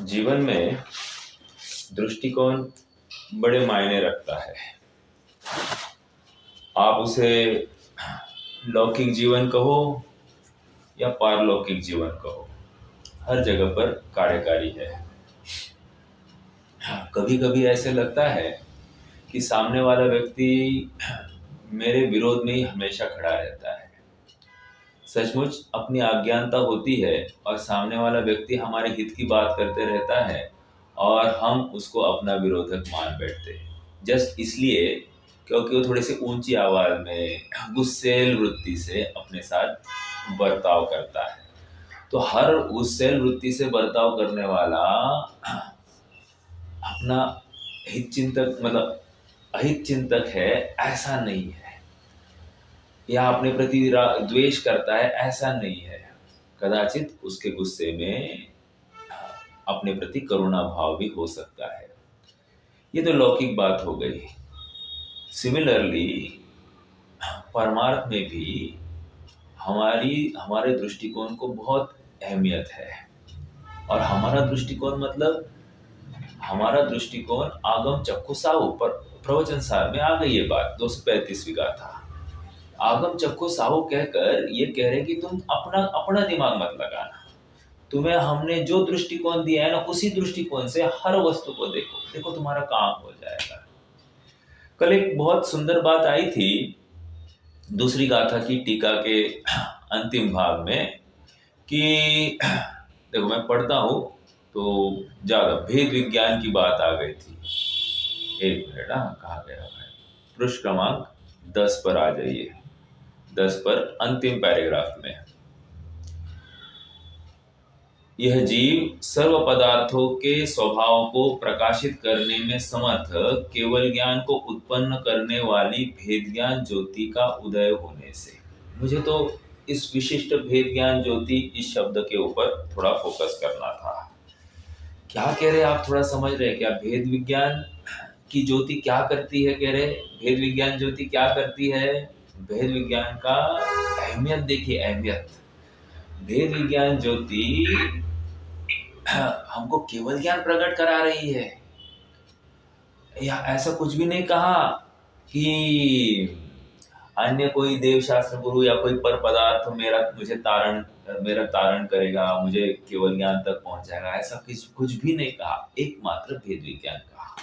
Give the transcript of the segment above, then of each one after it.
जीवन में दृष्टिकोण बड़े मायने रखता है। आप उसे लौकिक जीवन कहो या पारलौकिक जीवन कहो, हर जगह पर कार्यकारी है। कभी कभी ऐसे लगता है कि सामने वाला व्यक्ति मेरे विरोध में ही हमेशा खड़ा रहता है। सचमुच अपनी अज्ञानता होती है और सामने वाला व्यक्ति हमारे हित की बात करते रहता है और हम उसको अपना विरोधक मान बैठते हैं, जस्ट इसलिए क्योंकि वो थोड़ी सी ऊंची आवाज में गुस्सैल वृत्ति से अपने साथ बर्ताव करता है। तो हर गुस्सैल वृत्ति से बर्ताव करने वाला अपना हित चिंतक मतलब अहित चिंतक है ऐसा नहीं है, या अपने प्रति द्वेष करता है ऐसा नहीं है। कदाचित उसके गुस्से में अपने प्रति करुणा भाव भी हो सकता है। ये तो लौकिक बात हो गई। सिमिलरली परमार्थ में भी हमारे दृष्टिकोण को बहुत अहमियत है। और हमारा दृष्टिकोण मतलब हमारा दृष्टिकोण आगम चक्षु साहु पर प्रवचन सार में आ गई ये बात 235वीं गाथा। आगम चक्षु साहु कहकर ये कह रहे कि तुम अपना दिमाग मत लगाना, तुम्हें हमने जो दृष्टिकोण दिया है ना उसी दृष्टिकोण से हर वस्तु को देखो तुम्हारा काम हो जाएगा। कल एक बहुत सुंदर बात आई थी दूसरी गाथा की टीका के अंतिम भाग में कि देखो मैं पढ़ता हूं तो ज्यादा भेद विज्ञान की बात आ गई थी। एक मिनट, कहा गया है पृष्ठ क्रमांक 10 पर आ जाइए। 10 पर अंतिम पैराग्राफ में, यह जीव सर्व पदार्थों के स्वभाव को प्रकाशित करने में समर्थ केवल ज्ञान को उत्पन्न करने वाली भेद ज्ञान ज्योति का उदय होने से। मुझे तो इस विशिष्ट भेद ज्ञान ज्योति इस शब्द के ऊपर थोड़ा फोकस करना था। क्या कह रहे आप थोड़ा समझ रहे क्या? भेद विज्ञान की ज्योति क्या करती है? कह रहे भेद विज्ञान ज्योति क्या करती है? भेद विज्ञान का अहमियत देखिए, अहमियत। भेद विज्ञान ज्योति हमको केवल ज्ञान प्रकट करा रही है, या ऐसा कुछ भी नहीं कहा कि अन्य कोई देव शास्त्र गुरु या कोई पर पदार्थ मेरा तारण करेगा, मुझे केवल ज्ञान तक पहुंचाएगा, ऐसा कुछ भी नहीं कहा। एकमात्र भेद विज्ञान कहा।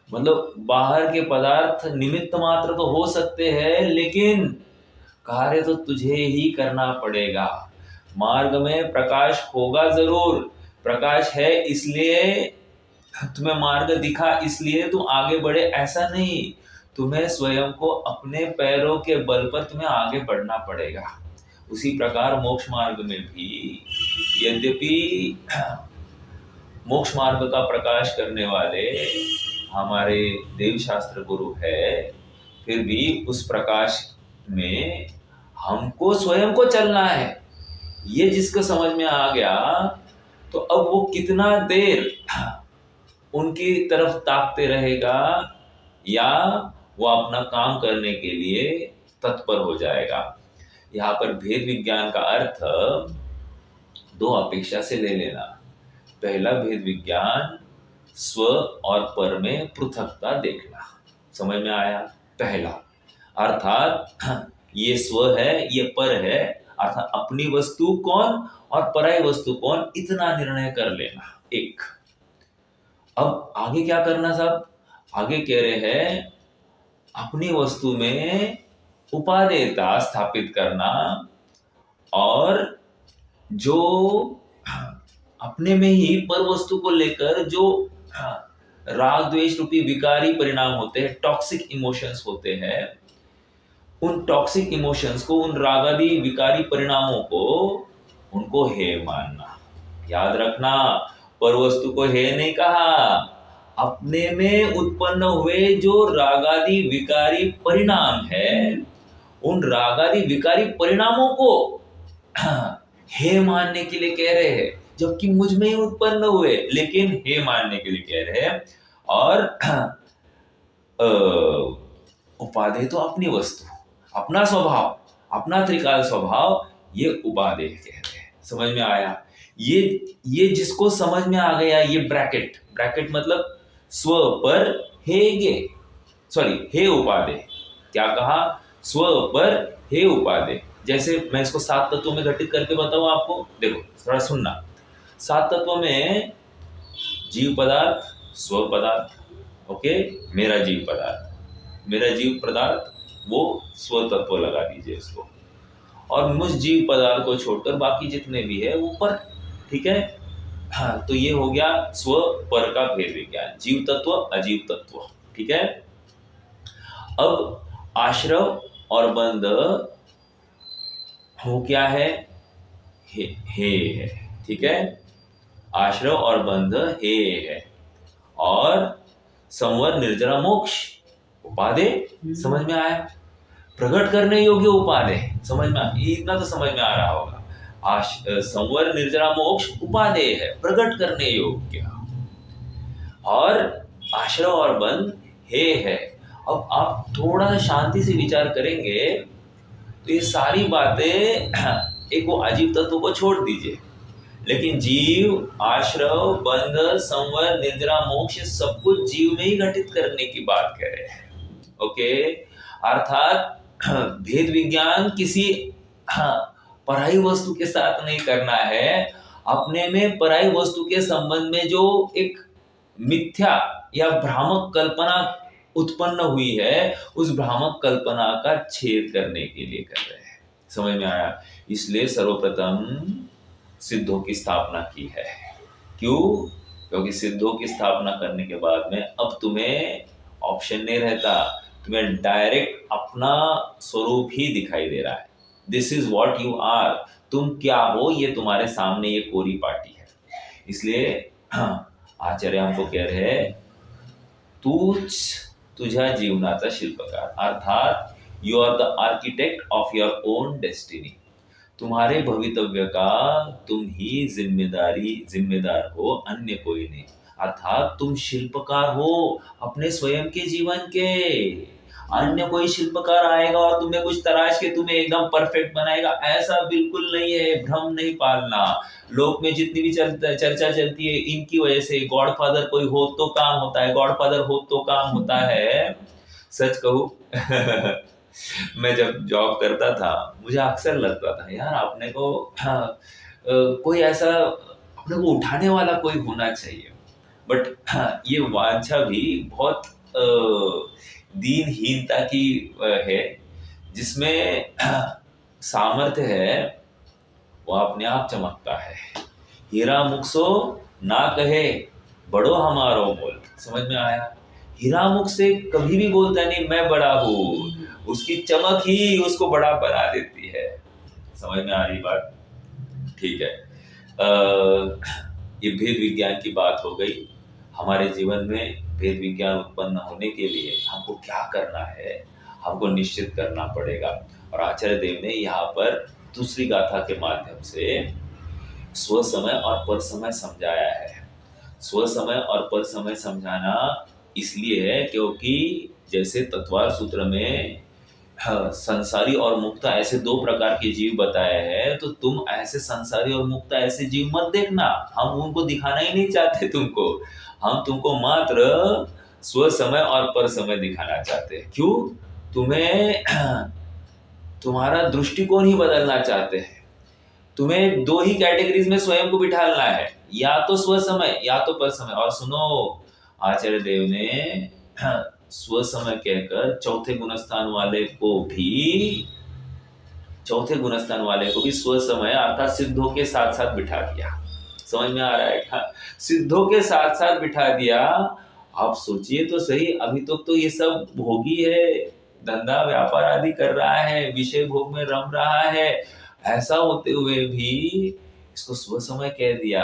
मतलब बाहर के पदार्थ निमित्त मात्र तो हो सकते हैं, लेकिन कार्य तो तुझे ही करना पड़ेगा। मार्ग में प्रकाश होगा जरूर, प्रकाश है इसलिए तुम्हें मार्ग दिखा इसलिए तुम आगे बढ़े ऐसा नहीं। तुम्हें स्वयं को अपने पैरों के बल पर तुम्हें आगे बढ़ना पड़ेगा। उसी प्रकार मोक्ष मार्ग में भी यद्यपि मोक्ष मार्ग का प्रकाश करने वाले हमारे देव शास्त्र गुरु है, फिर भी उस प्रकाश में हमको स्वयं को चलना है। ये जिसको समझ में आ गया तो अब वो कितना देर उनकी तरफ ताकते रहेगा या वो अपना काम करने के लिए तत्पर हो जाएगा। यहाँ पर भेद विज्ञान का अर्थ दो अपेक्षा से ले लेना। पहला भेद विज्ञान स्व और पर में पृथकता देखना। समझ में आया? पहला अर्थात ये स्व है, ये पर है, अर्थात अपनी वस्तु कौन और पराई वस्तु कौन, इतना निर्णय कर लेना। एक। अब आगे क्या करना साहब? आगे कह रहे हैं अपनी वस्तु में उपादेयता स्थापित करना, और जो अपने में ही पर वस्तु को लेकर जो राग द्वेष रूपी विकारी परिणाम होते हैं, टॉक्सिक इमोशंस होते हैं, उन टॉक्सिक इमोशंस को, उन रागादि विकारी परिणामों को, उनको हे मानना। याद रखना, पर वस्तु को हे नहीं कहा, अपने में उत्पन्न हुए जो रागादि विकारी परिणाम है, उन रागादि विकारी परिणामों को हे मानने के लिए कह रहे हैं, जबकि मुझ में ही उत्पन्न हुए, लेकिन हे मानने के लिए कह रहे हैं। और उपादेय तो अपनी वस्तु, अपना स्वभाव, अपना त्रिकाल स्वभाव, ये उपादेय कह रहे हैं। समझ में आया? ये जिसको समझ में आ गया, ये ब्रैकेट ब्रैकेट मतलब स्व पर हे गे, सॉरी हे उपादे, क्या कहा, स्व पर हे उपादे। जैसे मैं इसको 7 तत्वों में घटित करके बताऊं आपको, देखो थोड़ा सुनना। 7 तत्वों में जीव पदार्थ, स्व पदार्थ, ओके, मेरा जीव पदार्थ, मेरा जीव पदार्थ वो स्व तत्व लगा दीजिए इसको, और मुझ जीव पदार्थ को छोड़कर बाकी जितने भी है वो पर, ठीक है। हाँ, तो ये हो गया स्व पर का भेद विज्ञान, जीव तत्व अजीव तत्व, ठीक है। अब आश्रव और बंध हो क्या है, हे है, ठीक है। आश्रव और बंध हे है, और संवर निर्जरा मोक्ष उपादे, समझ में आया। प्रकट करने योग्य उपादे, समझ में, इतना तो समझ में आ रहा होगा। संवर निर्जरा मोक्ष उपादे है, प्रकट करने योग्य, और आश्रव और बंध हे है। अब आप थोड़ा सा शांति से विचार करेंगे तो ये सारी बातें एक वो अजीब तत्व को छोड़ दीजिए, लेकिन जीव, आश्रव, बंध, संवर, निर्जरा, मोक्ष सब कुछ जीव में ही घटित करने की बात कह रहे हैं, ओके। अर्थात भेद विज्ञान किसी पराई वस्तु के साथ नहीं करना है, अपने में पराई वस्तु के संबंध में जो एक मिथ्या या भ्रामक कल्पना उत्पन्न हुई है, उस भ्रामक कल्पना का छेद करने के लिए कर रहे हैं, समझ में आया। इसलिए सर्वप्रथम सिद्धों की स्थापना की है। क्यों? क्योंकि सिद्धों की स्थापना करने के बाद में अब तुम्हें ऑप्शन नहीं रहता, तुम्हें डायरेक्ट अपना स्वरूप ही दिखाई दे रहा है। This is what you are, तुम क्या हो ये तुम्हारे सामने ये कोरी पाटी है। इसलिए आचार्य हमको कह रहे हैं, तूच तुझा जीवनाचा शिल्पकार, अर्थात you are the architect of your own destiny. तुम्हारे भवितव्य का तुम ही जिम्मेदार हो, अन्य कोई नहीं। अर्थात तुम शिल्पकार हो अपने स्वयं के जीवन के, अन्य कोई शिल्पकार आएगा और तुम्हें कुछ तराश के तुम्हें एकदम परफेक्ट बनाएगा, ऐसा बिल्कुल नहीं है। भ्रम नहीं पालना। लोक में जितनी भी चर्चा चलती है इनकी वजह से, गॉडफादर कोई हो तो काम होता है, गॉडफादर हो तो काम होता है। सच कहूं मैं जब जॉब करता था मुझे अक्सर लगता था यार अपने को कोई ऐसा अपने को उठाने वाला कोई होना चाहिए, बट ये वांछा भी बहुत दीनहीनता की है, जिसमें सामर्थ्य है वो अपने आप चमकता है। हीरा मुक्सो ना कहे बड़ो हमारो मोल, समझ में आया। हीरा मुख से कभी भी बोलता नहीं मैं बड़ा हूँ, उसकी चमक ही उसको बड़ा बना देती है। समझ में आ रही बात? ठीक है। ये भेद विज्ञान की बात हो गई। हमारे जीवन में भेद विज्ञान उत्पन्न होने के लिए हमको क्या करना है, हमको निश्चित करना पड़ेगा। और आचार्य देव ने यहाँ पर दूसरी गाथा के माध्यम से स्व समय और पर समय समझाया है। स्व समय और पर समय समझाना इसलिए है क्योंकि जैसे तत्वार सूत्र में संसारी और मुक्त ऐसे 2 प्रकार के जीव बताए हैं, तो तुम ऐसे संसारी और मुक्त ऐसे जीव मत देखना। हम उनको दिखाना ही नहीं चाहते तुमको, हम तुमको मात्र स्व समय और पर समय दिखाना चाहते हैं। क्यों? तुम्हें तुम्हारा दृष्टिकोण ही बदलना चाहते हैं। तुम्हें 2 ही कैटेगरीज में स्वयं को बिठालना है, या तो स्व समय या तो पर समय। और सुनो, आचार्य देव ने स्व समय कहकर चौथे गुणस्थान वाले को भी स्व समय अर्थात सिद्धों के साथ साथ बिठा दिया। समझ में आ रहा है क्या? सिद्धों के साथ साथ बिठा दिया। आप सोचिए तो सही, अभी तो ये सब भोगी है, धंधा व्यापार आदि कर रहा है, विषय भोग में रम रहा है, ऐसा होते हुए भी इसको स्व समय कह दिया।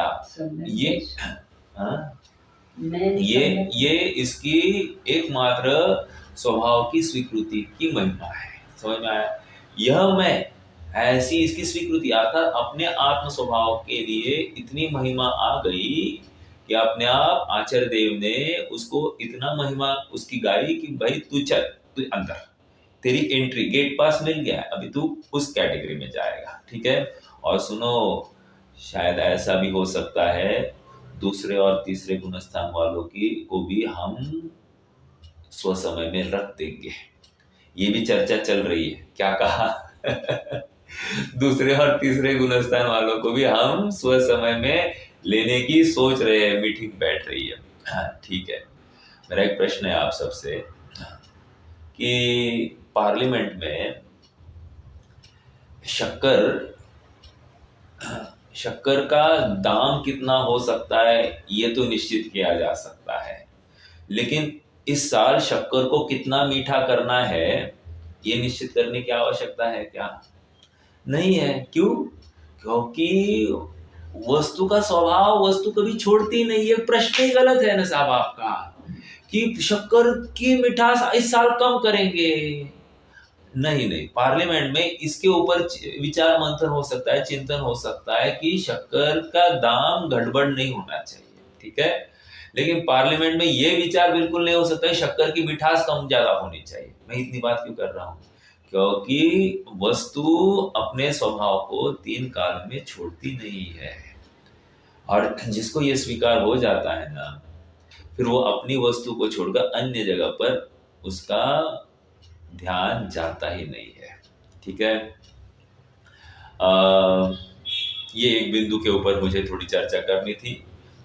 ये इसकी एकमात्र स्वभाव की स्वीकृति की महिमा है। समझ में आया? यह मैं ऐसी इसकी स्वीकृति, अर्थात अपने आत्म स्वभाव के लिए इतनी महिमा आ गई कि अपने आप आचार्य देव ने उसको इतना महिमा उसकी गाई कि भाई तू चल, तू अंदर, तेरी एंट्री गेट पास मिल गया, अभी तू उस कैटेगरी में जाएगा। ठीक है। और सुनो, शायद ऐसा भी हो सकता है दूसरे और तीसरे गुण स्थान वालों की को भी हम स्वसमय में रख देंगे। ये भी चर्चा चल रही है। क्या कहा? दूसरे और तीसरे गुण स्थान वालों को भी हम स्वसमय में लेने की सोच रहे हैं, मीटिंग बैठ रही है। हाँ, ठीक है। मेरा एक प्रश्न है आप सबसे कि पार्लियामेंट में शक्कर शक्कर का दाम कितना हो सकता है ये तो निश्चित किया जा सकता है, लेकिन इस साल शक्कर को कितना मीठा करना है ये निश्चित करने की आवश्यकता है क्या? नहीं है। क्यों? क्योंकि वस्तु का स्वभाव वस्तु कभी छोड़ती नहीं है। प्रश्न ही गलत है ना साहब आपका कि शक्कर की मिठास इस साल कम करेंगे। नहीं नहीं, पार्लियामेंट में इसके ऊपर विचार मंथन हो सकता है, चिंतन हो सकता है कि शक्कर का दाम गड़बड़ नहीं होना चाहिए, ठीक है। लेकिन पार्लियामेंट में ये विचार बिल्कुल नहीं हो सकता है शक्कर की मिठास कम ज्यादा होनी चाहिए। मैं इतनी बात क्यों कर रहा हूँ? क्योंकि वस्तु अपने स्वभाव को 3 काल में छोड़ती नहीं है, और जिसको ये स्वीकार हो जाता है ना, फिर वो अपनी वस्तु को छोड़कर अन्य जगह पर उसका ध्यान जाता ही नहीं है, ठीक है। ये एक बिंदु के ऊपर मुझे थोड़ी चर्चा करनी थी।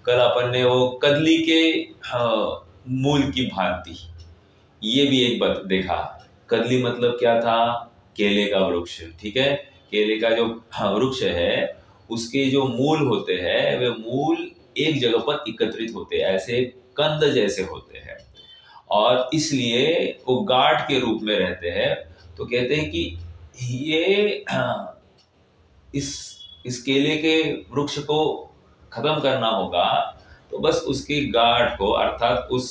कल अपन ने वो कदली के मूल की भांति ये भी एक बात देखा। कदली मतलब क्या था? केले का वृक्ष, ठीक है। केले का जो वृक्ष है उसके जो मूल होते हैं वे मूल एक जगह पर एकत्रित होते हैं, ऐसे कंद जैसे होते हैं, और इसलिए वो गाठ के रूप में रहते हैं। तो कहते हैं कि ये इस केले के वृक्ष को खत्म करना होगा तो बस उसकी गाठ को अर्थात उस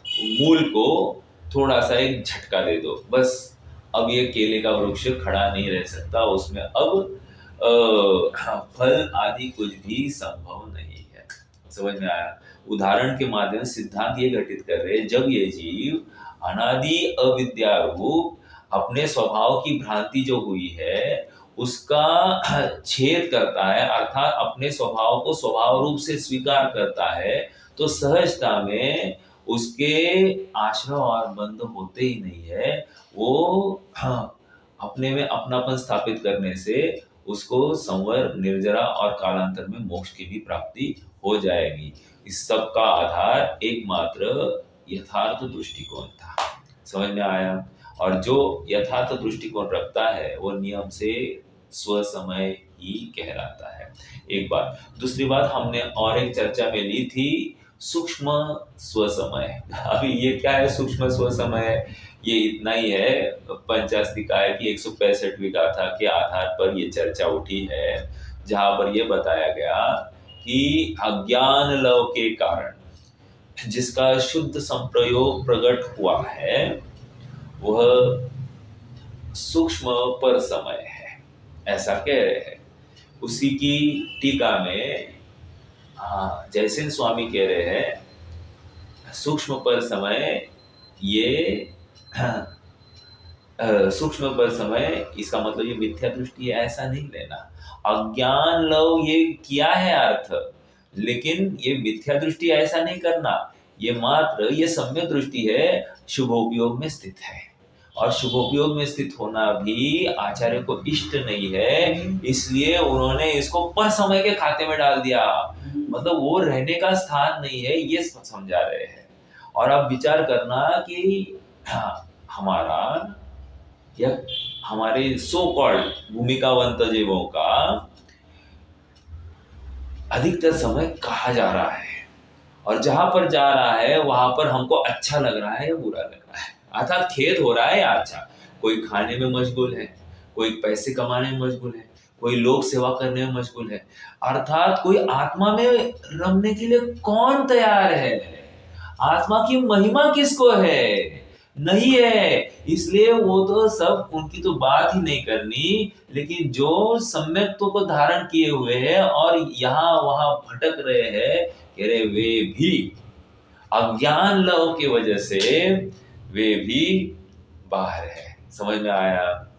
मूल को थोड़ा सा एक झटका दे दो, बस अब ये केले का वृक्ष खड़ा नहीं रह सकता, उसमें अब फल आदि कुछ भी संभव नहीं है। समझ में आया? उदाहरण के माध्यम से सिद्धांत ये घटित कर रहे हैं, जब ये जीव अनादि अविद्या रूप अपने स्वभाव की भ्रांति जो हुई है उसका छेद करता है, अर्थात अपने स्वभाव को स्वभाव रूप से स्वीकार करता है, तो सहजता में उसके आश्रय और बंध होते ही नहीं है। वो अपने में अपनापन स्थापित करने से उसको संवर, निर्जरा और कालांतर में मोक्ष की भी प्राप्ति हो जाएगी। इस सब का आधार एकमात्र यथार्थ दृष्टिकोण था। समझ में आया? और जो यथार्थ दृष्टिकोण रखता है वो नियम से स्वसमय ही कहलाता है। एक बात। दूसरी बात हमने और एक चर्चा में ली थी, सूक्ष्म स्वसमय। अभी ये क्या है सूक्ष्म स्वसमय? ये इतना ही है, पंचास्तिकाय की 165वीं गाथा के आधार पर ये चर्चा उठी है, जहां पर ये बताया गया कि अज्ञान लव के कारण जिसका शुद्ध संप्रयोग प्रकट हुआ है वह सूक्ष्म पर समय है, ऐसा कह रहे हैं। उसी की टीका में जयसेन स्वामी कह रहे हैं सूक्ष्म पर समय, ये सूक्ष्म पर समय इसका मतलब ये मिथ्या दृष्टि है ऐसा नहीं लेना। अज्ञान लव ये किया है अर्थ, लेकिन ये मिथ्या दृष्टि ऐसा नहीं करना। ये मात्र ये सम्यक दृष्टि है, शुभोपयोग में स्थित है, और शुभोपयोग में स्थित होना भी आचार्य को इष्ट नहीं है, इसलिए उन्होंने इसको पर समय के खाते में डाल दिया। मतलब वो रहने का स्थान नहीं है, ये समझा रहे हैं। और अब विचार करना कि हमारा या हमारे सो कॉल्ड भूमिकावंत जीवों का अधिकतर समय कहाँ जा रहा है, और जहां पर जा रहा है वहां पर हमको अच्छा लग रहा है या बुरा लग रहा है, अर्थात खेद हो रहा है या अच्छा। कोई खाने में मशगूल है, कोई पैसे कमाने में मशगूल है, कोई लोक सेवा करने में मशगूल है, अर्थात कोई आत्मा में रमने के लिए कौन तैयार है? आत्मा की महिमा किसको है? नहीं है। इसलिए वो तो सब उनकी तो बात ही नहीं करनी, लेकिन जो सम्यक्त्व को धारण किए हुए हैं और यहाँ वहां भटक रहे हैं, कह रहे वे भी अज्ञान लव की वजह से वे भी बाहर है। समझ में आया?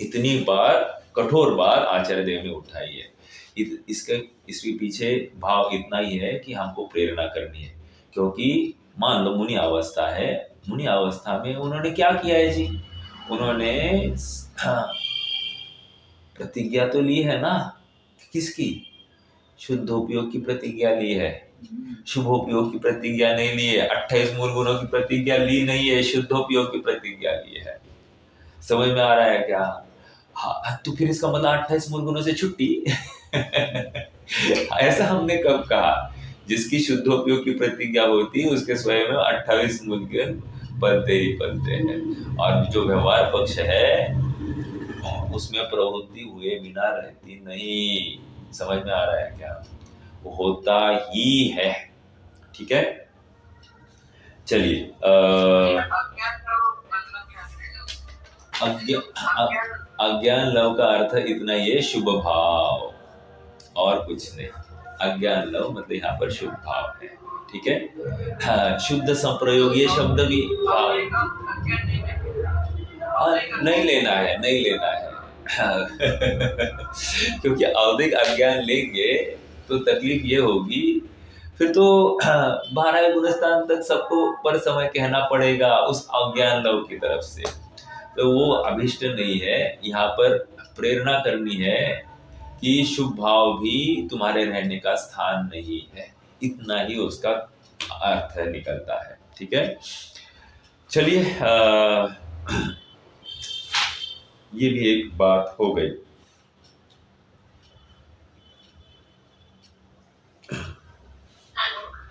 इतनी बार कठोर बात आचार्य देव ने उठाई है। इसके पीछे भाव इतना ही है कि हमको प्रेरणा करनी है, क्योंकि मान लो मुनि अवस्था है, मुनि अवस्था में उन्होंने क्या किया है जी, उन्होंने प्रतिज्ञा तो ली है ना, किसकी? शुद्धोपयोग की प्रतिज्ञा ली है, शुभोपयोग की प्रतिज्ञा नहीं ली है, 28 मूल गुणों की प्रतिज्ञा ली नहीं है, शुद्धोपयोग की प्रतिज्ञा ली है। समझ में आ रहा है क्या? हाँ, तो फिर इसका मतलब 28 मूल गुणों से छुट्टी ऐसा हमने कब कहा? जिसकी शुद्धोपयोग की प्रतिज्ञा होती है उसके स्वयं में 28 मूल गुण बनते ही बनते हैं, और जो व्यवहार पक्ष है उसमें प्रवृत्ति हुए बिना रहती नहीं। समझ में आ रहा है क्या? वो होता ही है। ठीक है, चलिए अज्ञान लव का अर्थ इतना ही है, शुभ भाव, और कुछ नहीं। अज्ञान लव मतलब यहाँ पर शुभ भाव है। ठीक है, हाँ, शुद्ध संप्रयोग ये शब्द भी नहीं लेना है, नहीं लेना है क्योंकि अवधिक अज्ञान लेंगे तो तकलीफ ये होगी, फिर तो 12 गुणस्थान तक सबको पर समय कहना पड़ेगा उस अज्ञान लव की तरफ से, तो वो अभिष्ट नहीं है। यहाँ पर प्रेरणा करनी है कि शुभ भाव भी तुम्हारे रहने का स्थान नहीं है, इतना ही उसका अर्थ निकलता है। ठीक है, चलिए ये भी एक बात हो गई।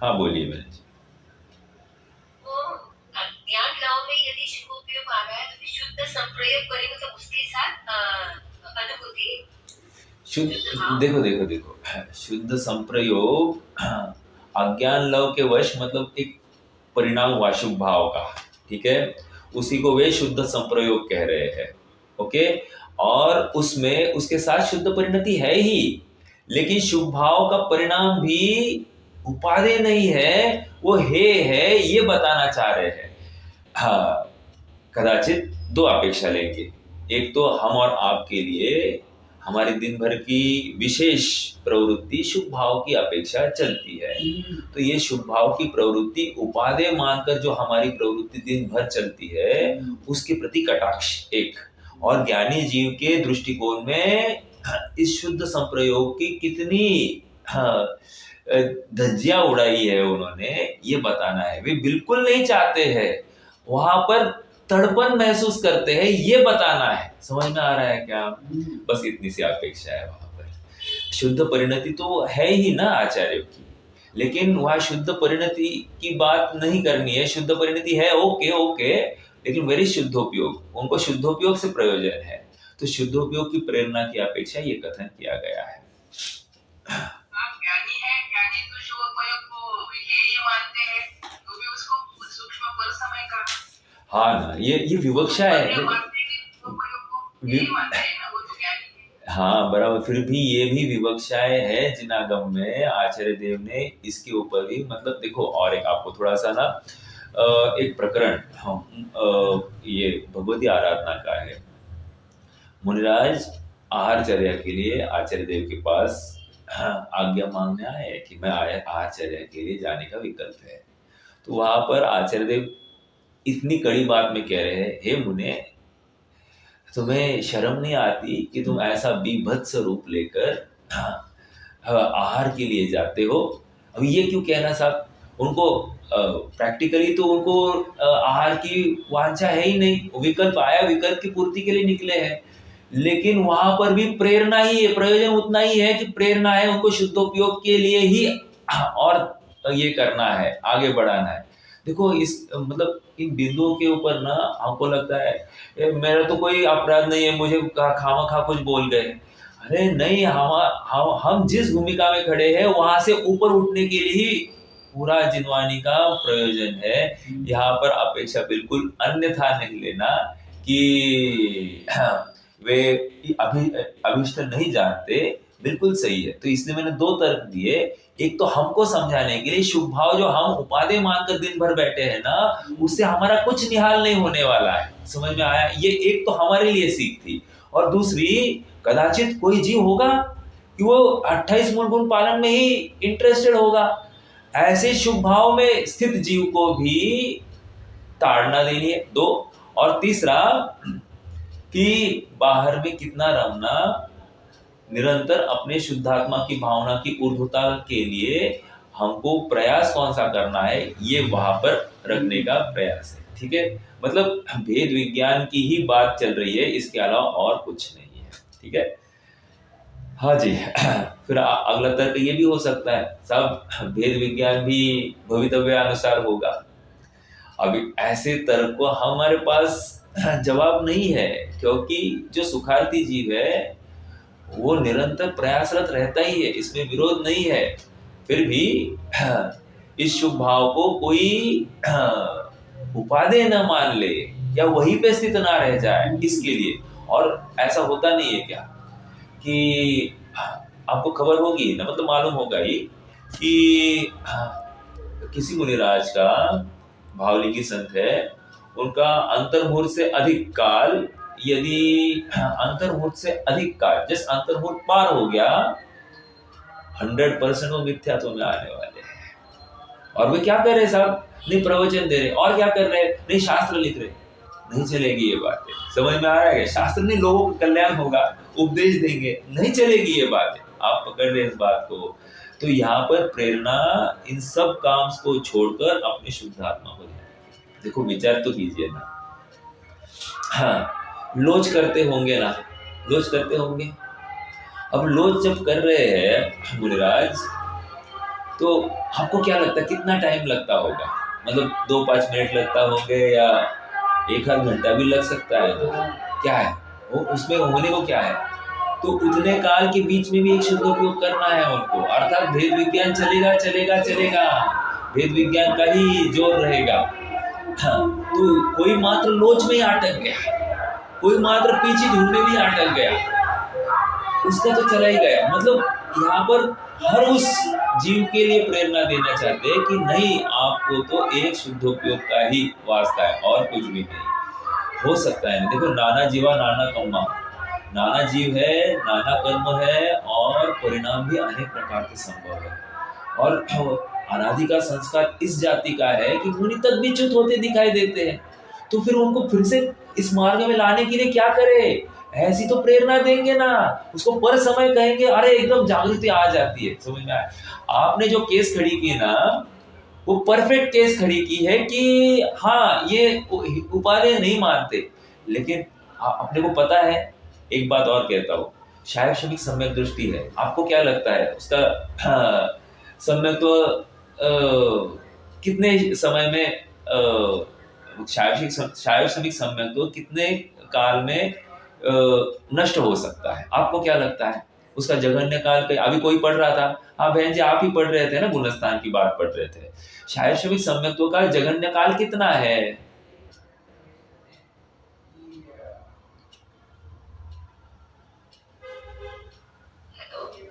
हाँ बोलिए बहन जी। ज्ञान लव में यदि शुभोपयोग आ रहा है तो शुद्ध संप्रयोग करें, मतलब उसके साथ अनुभूति शुद्ध, देखो शुद्ध संप्रयोग अज्ञान लव के वश मतलब एक परिणाम हुआ शुभ भाव का। ठीक है, उसी को वे शुद्ध संप्रयोग कह रहे हैं। ओके, और उसमें उसके साथ शुद्ध परिणति है ही, लेकिन शुभ भाव का परिणाम भी उपादेय नहीं है, वो है ये बताना चाह रहे हैं। हाँ, कदाचित दो अपेक्षा लेंगे, एक तो हम और आपके लिए हमारे दिन भर की विशेष प्रवृत्ति शुभ भाव की अपेक्षा चलती है, तो ये शुभ भाव की प्रवृत्ति उपादेय मानकर जो हमारी प्रवृत्ति दिन भर चलती है उसके प्रति कटाक्ष एक, और ज्ञानी जीव के दृष्टिकोण में इस शुद्ध संप्रयोग की कितनी धज्जियां उड़ाई है उन्होंने, ये बताना है। वे बिल्कुल नहीं चाहते हैं, वहां पर तड़पन महसूस करते हैं, ये बताना है। समझ में आ रहा है क्या? बस इतनी सी अपेक्षा है वहां पर। शुद्ध परिणति तो है ही ना आचार्यों की, लेकिन वह शुद्ध परिणति की बात नहीं करनी है। शुद्ध परिणति है, ओके, लेकिन वेरी शुद्धोपयोग, उनको शुद्धोपयोग से प्रयोजन है, तो शुद्धोपयोग की प्रेरणा की अपेक्षा ये कथन किया गया है। ज्ञानी है, ज्ञानी तो शुभोपयोग को ये मानते हैं, तो भी उसको सूक्ष्म पर समय का हाँ ना, ये विवक्षा है। हाँ बराबर, फिर भी ये भी विवक्षाएं है जिनागम में। आचार्य देव ने इसके ऊपर भी मतलब देखो, और एक आपको थोड़ा सा ना एक प्रकरण ये भगवती आराधना का है। मुनिराज आहारचर्या के लिए आचार्य देव के पास आज्ञा मांगने आए कि मैं आहारचर्या के लिए जाने का विकल्प है, तो वहां पर आचार्य देव इतनी कड़ी बात में कह रहे हैं, हे मुने, तुम्हें शर्म नहीं आती कि तुम ऐसा बीभत्स रूप लेकर आहार के लिए जाते हो? अब ये क्यों कहना साहब, उनको प्रैक्टिकली तो उनको आहार की वांछा है ही नहीं, विकल्प आया, विकल्प की पूर्ति के लिए निकले हैं, लेकिन वहां पर भी प्रेरणा ही है, प्रयोजन उतना ही है कि प्रेरणा है उनको शुद्धोपयोग के लिए ही और ये करना है, आगे बढ़ाना है। देखो इस मतलब इन बिंदुओं के ऊपर ना हमको लगता है मेरा तो कोई अपराध नहीं है, मुझे खामा कुछ बोल गए। अरे नहीं, हम जिस भूमिका में खड़े हैं वहां से ऊपर उठने के लिए ही पूरा जिनवानी का प्रयोजन है। यहाँ पर अपेक्षा बिल्कुल अन्यथा नहीं लेना कि वे अभिष्ट नहीं जानते, बिल्कुल सही है। तो इसलिए मैंने दो तर्क दिए, एक तो हमको समझाने के लिए शुभ भाव जो हम उपादेय मानकर दिन भर बैठे हैं ना, उससे हमारा कुछ निहाल नहीं होने वाला है। समझ में आया? ये एक तो हमारे लिए सीख थी, और दूसरी कदाचित कोई जीव होगा कि वो 28 मूल गुण पालन में ही इंटरेस्टेड होगा। ऐसे शुभ भाव में स्थित जीव को भी ताड़ना देनी है, 2। और तीसरा कि बाहर में कितना रमना, निरंतर अपने शुद्धात्मा की भावना की ऊर्ध्वता के लिए हमको प्रयास कौन सा करना है, ये वहां पर रखने का प्रयास है। ठीक है, मतलब भेद विज्ञान की ही बात चल रही है, इसके अलावा और कुछ नहीं है। ठीक है, हाँ जी। फिर अगला तर्क ये भी हो सकता है साहब, भेद विज्ञान भी भवितव्य अनुसार होगा। अभी ऐसे तर्क को हमारे पास जवाब नहीं है, क्योंकि जो सुखार्थी जीव है वो निरंतर प्रयासरत रहता ही है, इसमें विरोध नहीं है। फिर भी इस शुभ भाव को कोई उपादेय न मान ले या वहीं पे स्थित ना रह जाए, इसके लिए। और ऐसा होता नहीं है क्या कि आपको खबर होगी ना, मतलब मालूम होगा ही कि किसी मुनिराज का भावलिंगी संत है, उनका अंतर्मुहूर्त से अधिक काल, यदि अंतर्मुहूर्त से अधिक काल जिस अंतर्मुहूर्त पार हो गया, 100% वो मिथ्यात्व में आने वाले हैं। और वे क्या कर रहे साहब, नहीं प्रवचन दे रहे, और क्या कर रहे, नहीं शास्त्र लिख रहे। नहीं चलेगी ये बातें, समझ में आ रहा है? शास्त्र नहीं, लोगों का कल्याण होगा, उपदेश देंगे, नहीं चलेगी ये बातें। आप पकड़ रहे इस बात को। तो यहाँ पर प्रेरणा इन सब काम को छोड़कर अपने शुद्धात्मा को ध्यान। देखो विचार तो कीजिए ना, हाँ लोच करते होंगे ना, लोच करते होंगे। अब लोच जब कर रहे हैं मुनिराज, तो आपको क्या लगता है कितना टाइम लगता होगा? मतलब 2-5 मिनट लगता होंगे या 1 घंटा भी लग सकता है। तो क्या है वो, उसमें होने को क्या है? तो उतने काल के बीच में भी एक शुद्ध उपयोग करना है उनको, अर्थात भेद विज्ञान चलेगा चलेगा चलेगा, भेद विज्ञान का ही जोर रहेगा। हाँ, तो कोई मात्र लोच में ही अटक गया, कोई मात्र पीछे ढूंढने में ही अटक गया, उसका तो चला ही गया। मतलब यहाँ पर हर उस जीव के लिए प्रेरणा देना चाहते हैं कि नहीं, आपको तो एक शुद्धोपयोग का ही वास्ता है और कुछ भी नहीं हो सकता है। देखो नाना जीवा नाना कर्मा, नाना जीव है, नाना कर्म है, और परिणाम भी अनेक प्रकार के संभव है। और अनादि का संस्कार इस जाति का है कि मुनि तक भी च्युत होते दिखाई देते हैं, तो फिर उनको फिर से इस मार्ग में लाने के लिए क्या करे? ऐसी तो प्रेरणा देंगे ना, उसको पर समय कहेंगे, अरे एकदम जागृति आ जाती है। समझ में आया? आपने जो केस खड़ी की ना, वो परफेक्ट केस खड़ी की है कि हाँ ये उपादेय नहीं मानते, लेकिन अपने को पता है। एक बात और कहता हूँ, शायद श्रमिक सम्यक दृष्टि है, आपको क्या लगता है उसका सम्यक तो कितने समय में शायद श्रमिक सम्यक तो कितने काल में नष्ट हो सकता है? आपको क्या लगता है उसका जघन्य काल? अभी कोई पढ़ रहा था, हाँ बहन जी आप ही पढ़ रहे थे ना, गुणस्थान की बात पढ़ रहे थे, शायद श्रमिक सम्यक्त्व का जघन्य काल कितना है?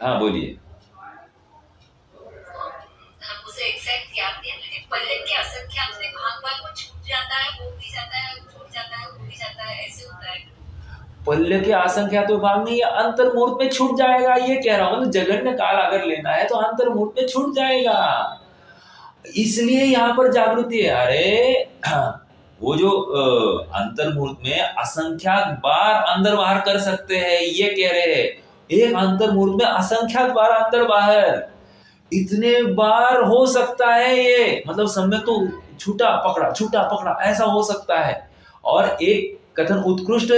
हाँ बोलिए। मुझे एग्जैक्ट याद नहीं है, लेकिन पल्ले के असंख्यात से भाग को छूट जाता है, वो भी जाता है, छूट जाता है, वो भी जाता है, ऐसे होता है। पल्ले के असंख्यात भाग नहीं, ये अंतर्मुहूर्त में छूट जाएगा, ये कह रहा हूं। मतलब जघन्य काल अगर लेना है तो अंतर्मुहूर्त में छूट जाएगा, इसलिए यहाँ पर जागृति है। अरे वो जो अंतर्मुहूर्त में असंख्यात बार अंदर बाहर कर सकते हैं, ये कह रहे हैं। एक अंतर्मुहूर्त में असंख्यात बार अंदर बाहर, इतने बार हो सकता है ये। मतलब समय तो छूटा पकड़ा ऐसा हो सकता है। और एक कथन उत्कृष्ट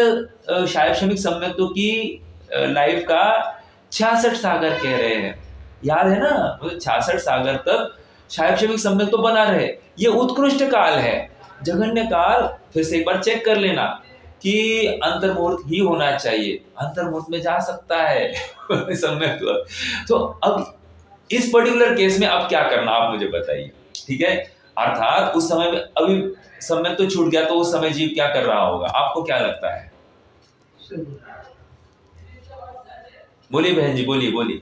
शायक्षमिक सम्यक्तों की लाइफ का 66 सागर कह रहे हैं, याद है ना? मतलब 66 सागर तक शायक्षमिक सम्यक तो बना रहे, ये उत्कृष्ट काल है। जघन्य काल फिर से एक बार चेक कर लेना कि अंतर्मुहूर्त ही होना चाहिए, अंतर्मुहूर्त में जा सकता है सम्यक। तो अब इस पर्टिकुलर केस में अब क्या करना आप मुझे बताइए, ठीक है? अर्थात उस समय में अभी सम्यक तो छूट गया, तो उस समय जीव क्या कर रहा होगा, आपको क्या लगता है? बोलिए बहन जी, बोलिए।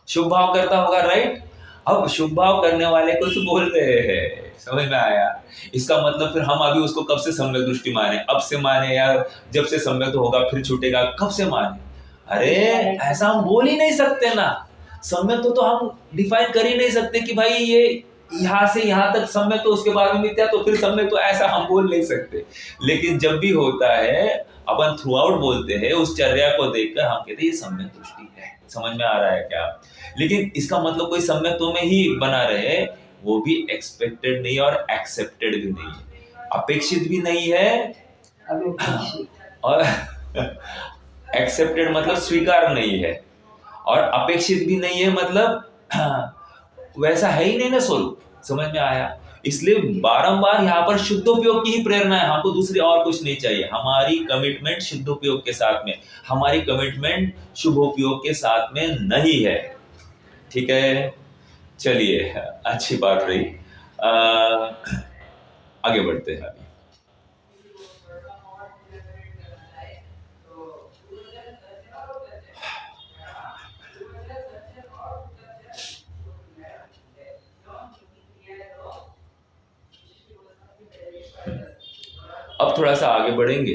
शुभ भाव करता होगा, राइट? अब शुभ भाव करने वाले को तो बोल रहे हैं, समझ में आया? इसका मतलब फिर हम अभी उसको कब से सम्यक दृष्टि माने? अब से माने या जब से सम्यक तो होगा फिर छूटेगा, कब से माने? अरे ऐसा हम बोल ही नहीं सकते ना। सम्यक तो हम डिफाइन कर ही नहीं सकते कि भाई ये यहाँ से यहाँ तक सम्यक तो उसके बाद में मिथ्या, तो फिर सम्यक तो ऐसा हम बोल नहीं सकते। लेकिन जब भी होता है अपन थ्रू आउट बोलते हैं, उस चर्या को देखकर हम कहते हैं ये सम्यक दृष्टि है। समझ में आ रहा है क्या? लेकिन इसका मतलब कोई सम्यक्त्व में ही बना रहे, वो भी एक्सपेक्टेड नहीं और एक्सेप्टेड भी नहीं है, अपेक्षित भी नहीं है और एक्सेप्टेड मतलब स्वीकार नहीं है, और अपेक्षित भी नहीं है मतलब वैसा है ही नहीं ना स्वरूप। समझ में आया? इसलिए बारंबार यहाँ पर शुद्धोपयोग की ही प्रेरणा है, हमको दूसरी और कुछ नहीं चाहिए। हमारी कमिटमेंट शुद्धोपयोग के साथ में, हमारी कमिटमेंट शुभोपयोग के साथ में नहीं है। ठीक है, चलिए अच्छी बात रही। आगे बढ़ते हैं अभी। अब थोड़ा सा आगे बढ़ेंगे।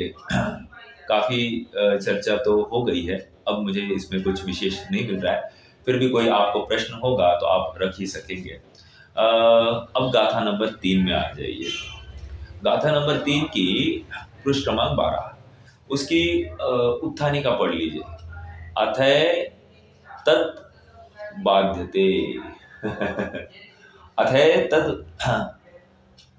काफी चर्चा तो हो गई है, अब मुझे इसमें कुछ विशेष नहीं मिल रहा है, फिर भी कोई आपको प्रश्न होगा तो आप रख ही सकेंगे। अब गाथा नंबर 3 में आ जाइए। गाथा नंबर 3 की पृष्ठ क्रमांक 12, उसकी उत्थानिका पढ़ लीजिए। अथय तत् बाध्यते अथय तत्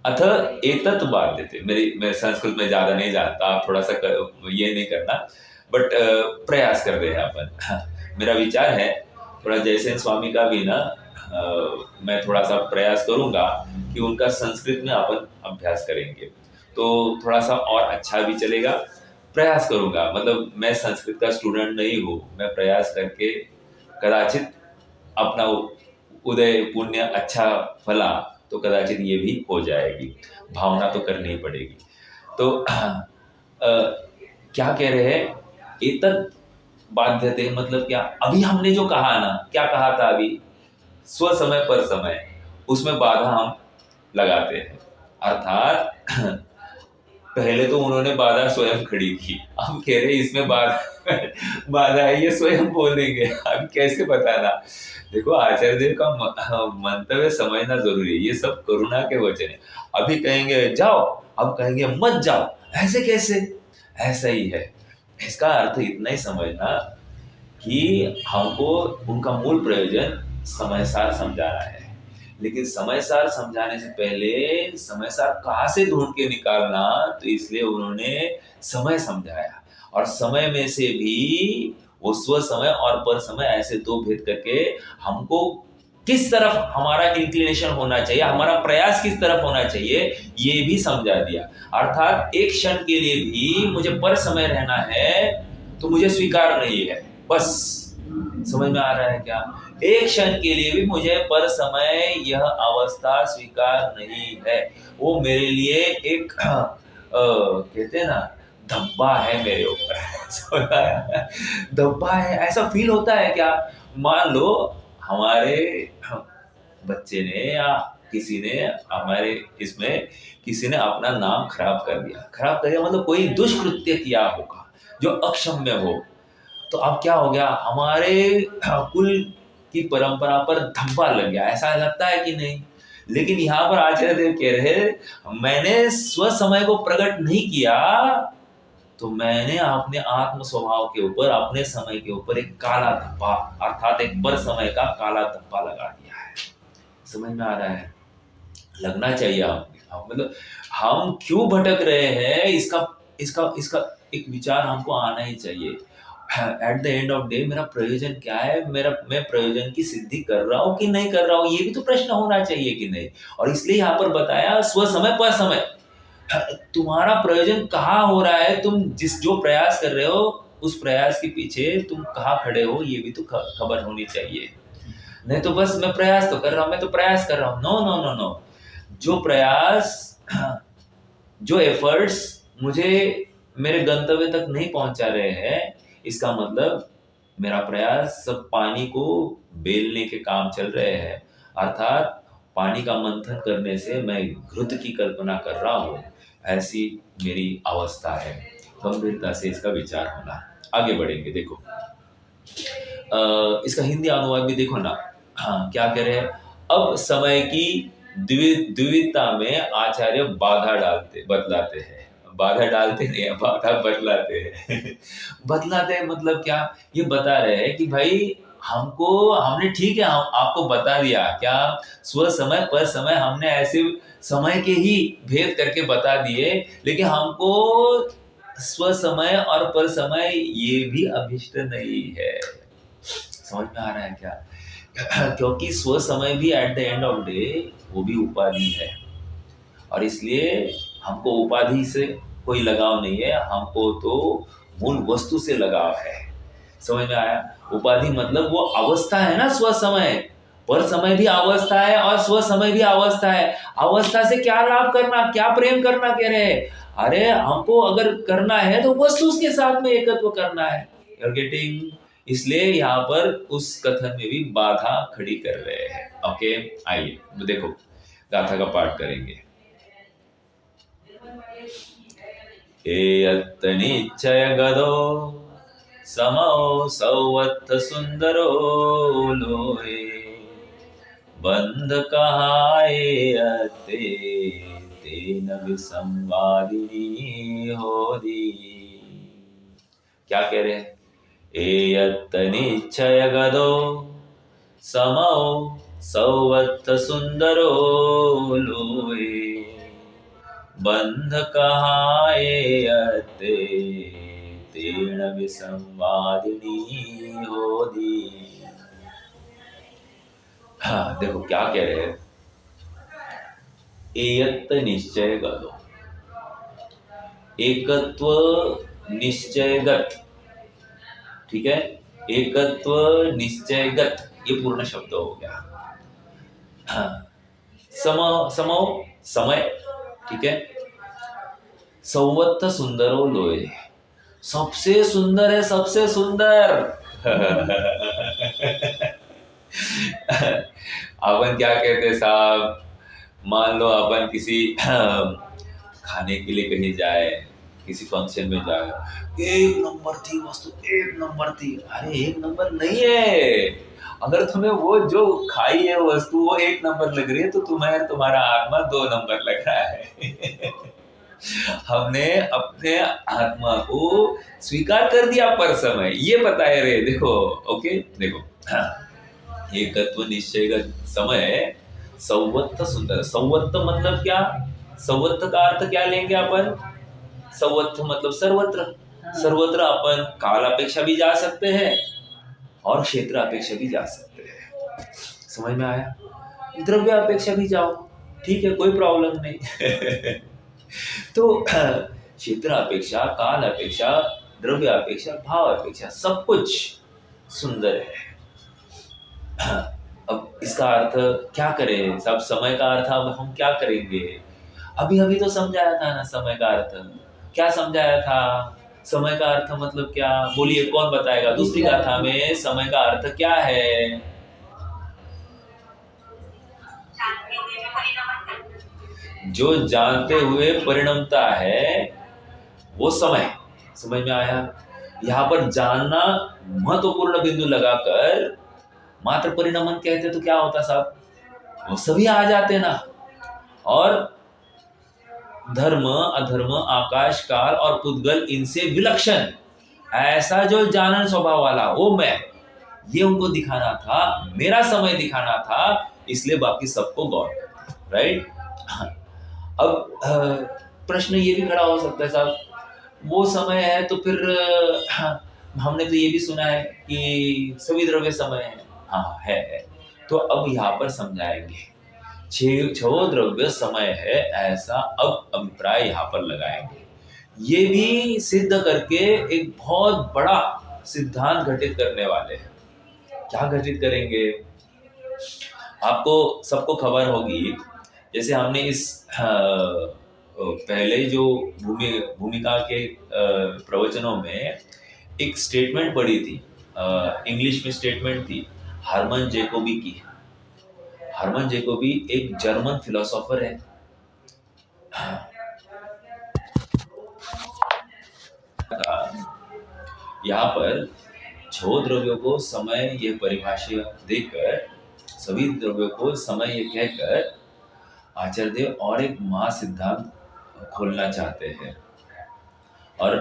अथ एतत् बाध्यते। मेरे संस्कृत में ज्यादा नहीं जानता, आप थोड़ा सा ये नहीं करना, बट प्रयास कर रहे हैं अपन। मेरा विचार है थोड़ा जयसेन स्वामी का भी ना, मैं थोड़ा सा प्रयास करूंगा कि उनका संस्कृत में अपन अभ्यास करेंगे तो थोड़ा सा और अच्छा भी चलेगा। प्रयास करूंगा, मतलब मैं संस्कृत का स्टूडेंट नहीं हूँ, मैं प्रयास करके कदाचित अपना उदय पुण्य अच्छा फला तो कदाचित ये भी हो जाएगी, भावना तो करनी ही पड़ेगी। तो क्या कह रहे हैं, एतत् बाध्यते मतलब क्या? अभी हमने जो कहा ना, क्या कहा था अभी, स्व समय पर समय, उसमें बाधा हम लगाते हैं। अर्थात पहले तो उन्होंने बाधा स्वयं खड़ी की, अब कह रहे इसमें बाधा है, ये स्वयं बोलेंगे। अब कैसे बताना? देखो आचार्य देव का मंतव्य समझना जरूरी है, ये सब करुणा के वचन है। अभी कहेंगे जाओ, अब कहेंगे मत जाओ, ऐसे कैसे? ऐसा ही है। इसका अर्थ इतना ही समझना कि हमको उनका मूल प्रयोजन समय सार समझाना है, लेकिन समय सार समझाने से पहले समय सार कहाँ से ढूंढ के निकालना, तो इसलिए उन्होंने समय समझाया। और समय में से भी वो स्व समय और पर समय ऐसे दो भेद करके हमको किस तरफ हमारा इंक्लिनेशन होना चाहिए, हमारा प्रयास किस तरफ होना चाहिए, ये भी समझा दिया। अर्थात एक क्षण के लिए भी मुझे पर समय रहना है तो मुझे स्वीकार नहीं है, बस। समझ में आ रहा है क्या? एक क्षण के लिए भी मुझे पर समय यह अवस्था स्वीकार नहीं है, वो मेरे लिए एक कहते हैं ना, धब्बा है मेरे ऊपर। धब्बा है, ऐसा फील होता है क्या? मान लो हमारे बच्चे ने या किसी ने हमारे इसमें किसी ने अपना नाम खराब कर दिया, मतलब कोई दुष्कृत्य किया होगा जो अक्षम्य हो, तो अब क्या हो गया, हमारे कुल की परंपरा पर धब्बा लग गया, ऐसा लगता है कि नहीं? लेकिन यहाँ पर आचार्य देव कह रहे मैंने स्व समय को प्रकट नहीं किया तो मैंने अपने आत्म स्वभाव के ऊपर, अपने समय के ऊपर एक काला धब्बा, अर्थात एक पर समय का काला धब्बा लगा दिया है। समझ में आ रहा है? लगना चाहिए मतलब हम क्यों भटक रहे हैं, इसका एक विचार हमको आना ही चाहिए। At the end of day मेरा प्रयोजन क्या है, मैं प्रयोजन की सिद्धि कर रहा हूँ कि नहीं कर रहा हूँ, ये भी तो प्रश्न होना चाहिए कि नहीं। और इसलिए यहाँ पर बताया स्व समय पर समय, तुम्हारा प्रयोजन कहाँ हो रहा है, तुम जो प्रयास कर रहे हो उस प्रयास के पीछे तुम कहाँ खड़े हो, ये भी तो खबर होनी चाहिए। नहीं तो बस मैं प्रयास तो कर रहा हूँ, मैं तो प्रयास कर रहा हूँ, नो नो नो नो। जो प्रयास, जो एफर्ट्स मुझे मेरे गंतव्य तक नहीं पहुंचा रहे हैं, इसका मतलब मेरा प्रयास सब पानी को बेलने के काम चल रहे हैं। अर्थात पानी का मंथन करने से मैं घृत की कल्पना कर रहा हूँ, ऐसी मेरी अवस्था है। गंभीरता से इसका विचार होना। आगे बढ़ेंगे, देखो इसका हिंदी अनुवाद भी देखो ना। हाँ, क्या कह रहे हैं? अब समय की द्विविधता में आचार्य बतलाते हैं। बाधा डालते नहीं है, बाधा बतलाते हैं। बतलाते हैं मतलब क्या? ये बता रहे हैं कि भाई हमने ठीक है, हम आपको बता दिया क्या, स्व समय पर समय हमने ऐसे समय के ही भेद करके बता दिए, लेकिन हमको स्व समय और पर समय ये भी अभिष्ट नहीं है। समझ में आ रहा है क्या? क्योंकि स्व समय भी at the end of day वो भी उपाधि है, और इसलिए हमको उपाधि से कोई लगाव नहीं है, हमको तो मूल वस्तु से लगाव है। समझ में आया? उपाधि मतलब वो अवस्था है ना, स्व समय। पर समय भी अवस्था है और स्व समय भी अवस्था है। अवस्था से क्या लाभ करना, क्या प्रेम करना कह रहे हैं? अरे हमको अगर करना है तो वस्तु के साथ में एकत्व करना है। You are getting? इसलिए यहाँ पर उस कथन में भी बाधा खड़ी कर रहे हैं। ओके, आइए देखो गाथा का पाठ करेंगे। एयत्तनिश्चय गदो समौ सौवत्थ सुंदरो लोए बंध कहाए अते तेन विसंवादिनी होरी। क्या कह रहे हैं? एयत्तनिश्चय गदो समौ सौवत्थ सुंदरो लोए बंध कहाए अते तेन विसंवादिनी होदी। हाँ, देखो क्या कह रहे हैं? एयत्त निश्चय गदो, एकत्व निश्चयगत। ठीक है, एकत्व निश्चयगत, ये पूर्ण शब्द हो गया। हाँ, समो समय, ठीक है। सौवत्थ सुंदरो लोए, सबसे सुंदर है, सबसे सुंदर। अपन क्या कहते साहब, मान लो अपन किसी खाने के लिए कहीं जाए, किसी फंक्शन में जाए, एक नंबर थी वस्तु, एक नंबर थी। अरे एक नंबर नहीं है, अगर तुम्हें वो जो खाई है वस्तु वो एक नंबर लग रही है तो तुम्हारा आत्मा 2 नंबर लग रहा है। हमने अपने आत्मा को स्वीकार कर दिया पर समय, ये बताए रहे। देखो, ओके देखो, एकत्व निश्चयगत समय सौवत्थ सुंदर। सौवत्थ मतलब क्या? सौवत्थ का अर्थ क्या लेंगे अपन? सौवत्थ मतलब सर्वत्र। सर्वत्र अपन काल अपेक्षा भी जा सकते हैं और क्षेत्र अपेक्षा भी जा सकते हैं। समझ में आया? द्रव्य अपेक्षा भी जाओ, ठीक है, कोई प्रॉब्लम नहीं। तो क्षेत्र अपेक्षा, काल अपेक्षा, द्रव्य अपेक्षा, भाव अपेक्षा सब कुछ सुंदर है। अब इसका अर्थ क्या करें? सब समय का अर्थ अब हम क्या करेंगे? अभी तो समझाया था ना समय का अर्थ। क्या समझाया था? समय का अर्थ मतलब क्या? बोलिए, कौन बताएगा? दूसरी गाथा में समय का अर्थ क्या है? जो जानते हुए परिणमता है वो समय। समझ में आया? यहाँ पर जानना महत्वपूर्ण बिंदु लगाकर मात्र परिणमन कहते तो क्या होता साहब? वो सभी आ जाते ना। और धर्म, अधर्म, आकाश, काल और पुद्गल इनसे विलक्षण ऐसा जो जानन स्वभाव वाला वो मैं, ये उनको दिखाना था, मेरा समय दिखाना था, इसलिए बाकी सबको गौर करते, राइट? अब प्रश्न ये भी खड़ा हो सकता है साहब, वो समय है तो फिर हमने तो ये भी सुना है कि सभी द्रव्य समय है। हाँ है। तो अब यहाँ पर समझाएंगे, छह द्रव्य समय है ऐसा अब अभिप्राय यहाँ पर लगाएंगे। ये भी सिद्ध करके एक बहुत बड़ा सिद्धांत घटित करने वाले हैं। क्या घटित करेंगे? आपको सबको खबर होगी, जैसे हमने इस पहले जो भूमिका के प्रवचनों में एक स्टेटमेंट पढ़ी थी, इंग्लिश में स्टेटमेंट थी हरमन जैकोबी की। हरमन जैकोबी एक जर्मन फिलोसोफर है। यहाँ पर छो द्रव्यों को समय यह परिभाषा देकर, सभी द्रव्यों को समय ये कहकर आचार्य देव और एक महा सिद्धांत खोलना चाहते हैं। और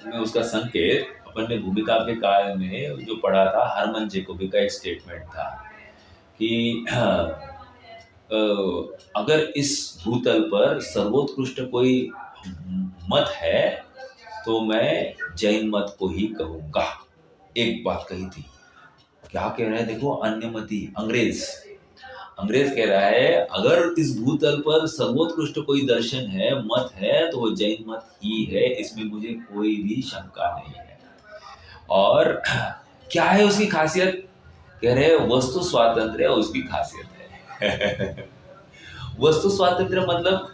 मैं उसका संकेत अपन ने भूमिका के काल में जो पढ़ा था, हरमन जेकोबी का एक स्टेटमेंट था कि अगर इस भूतल पर सर्वोत्कृष्ट कोई मत है तो मैं जैन मत को ही कहूंगा। एक बात कही थी। क्या कह रहा है देखो, अन्यमति अंग्रेज कह रहा है अगर इस भूतल पर सर्वोत्कृष्ट कोई दर्शन है, मत है, तो वो जैन मत ही है, इसमें मुझे कोई भी शंका नहीं है। और क्या है उसकी खासियत? कह रहे वस्तु स्वातंत्र्य उसकी खासियत है। वस्तु स्वातंत्र्य मतलब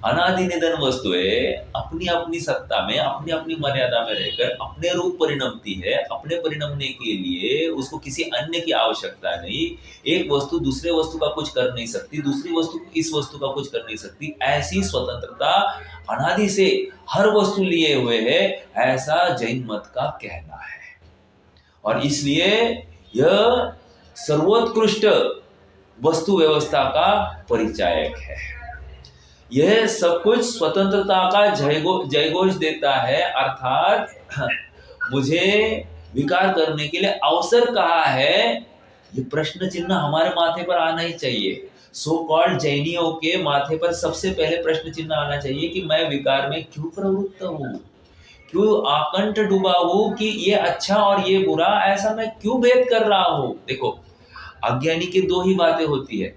अनादि निधन वस्तुएं अपनी अपनी सत्ता में, अपनी अपनी मर्यादा में रहकर अपने रूप परिणमती है। अपने परिणमने के लिए उसको किसी अन्य की आवश्यकता नहीं। एक वस्तु दूसरे वस्तु का कुछ कर नहीं सकती, दूसरी वस्तु इस वस्तु का कुछ कर नहीं सकती। ऐसी स्वतंत्रता अनादि से हर वस्तु लिए हुए है, ऐसा जैन मत का कहना है। और इसलिए यह सर्वोत्कृष्ट वस्तु व्यवस्था का परिचायक है। यह सब कुछ स्वतंत्रता का जयघोष देता है, अर्थात मुझे विकार करने के लिए अवसर कहाँ है, ये प्रश्न चिन्ह हमारे माथे पर आना ही चाहिए। सो कॉल्ड जैनियों के माथे पर सबसे पहले प्रश्न चिन्ह आना चाहिए कि मैं विकार में क्यों प्रवृत्त हूँ, क्यों आकंठ डूबा हूँ कि ये अच्छा और ये बुरा, ऐसा मैं क्यों भेद कर रहा हूँ। देखो, अज्ञानी की दो ही बातें होती है,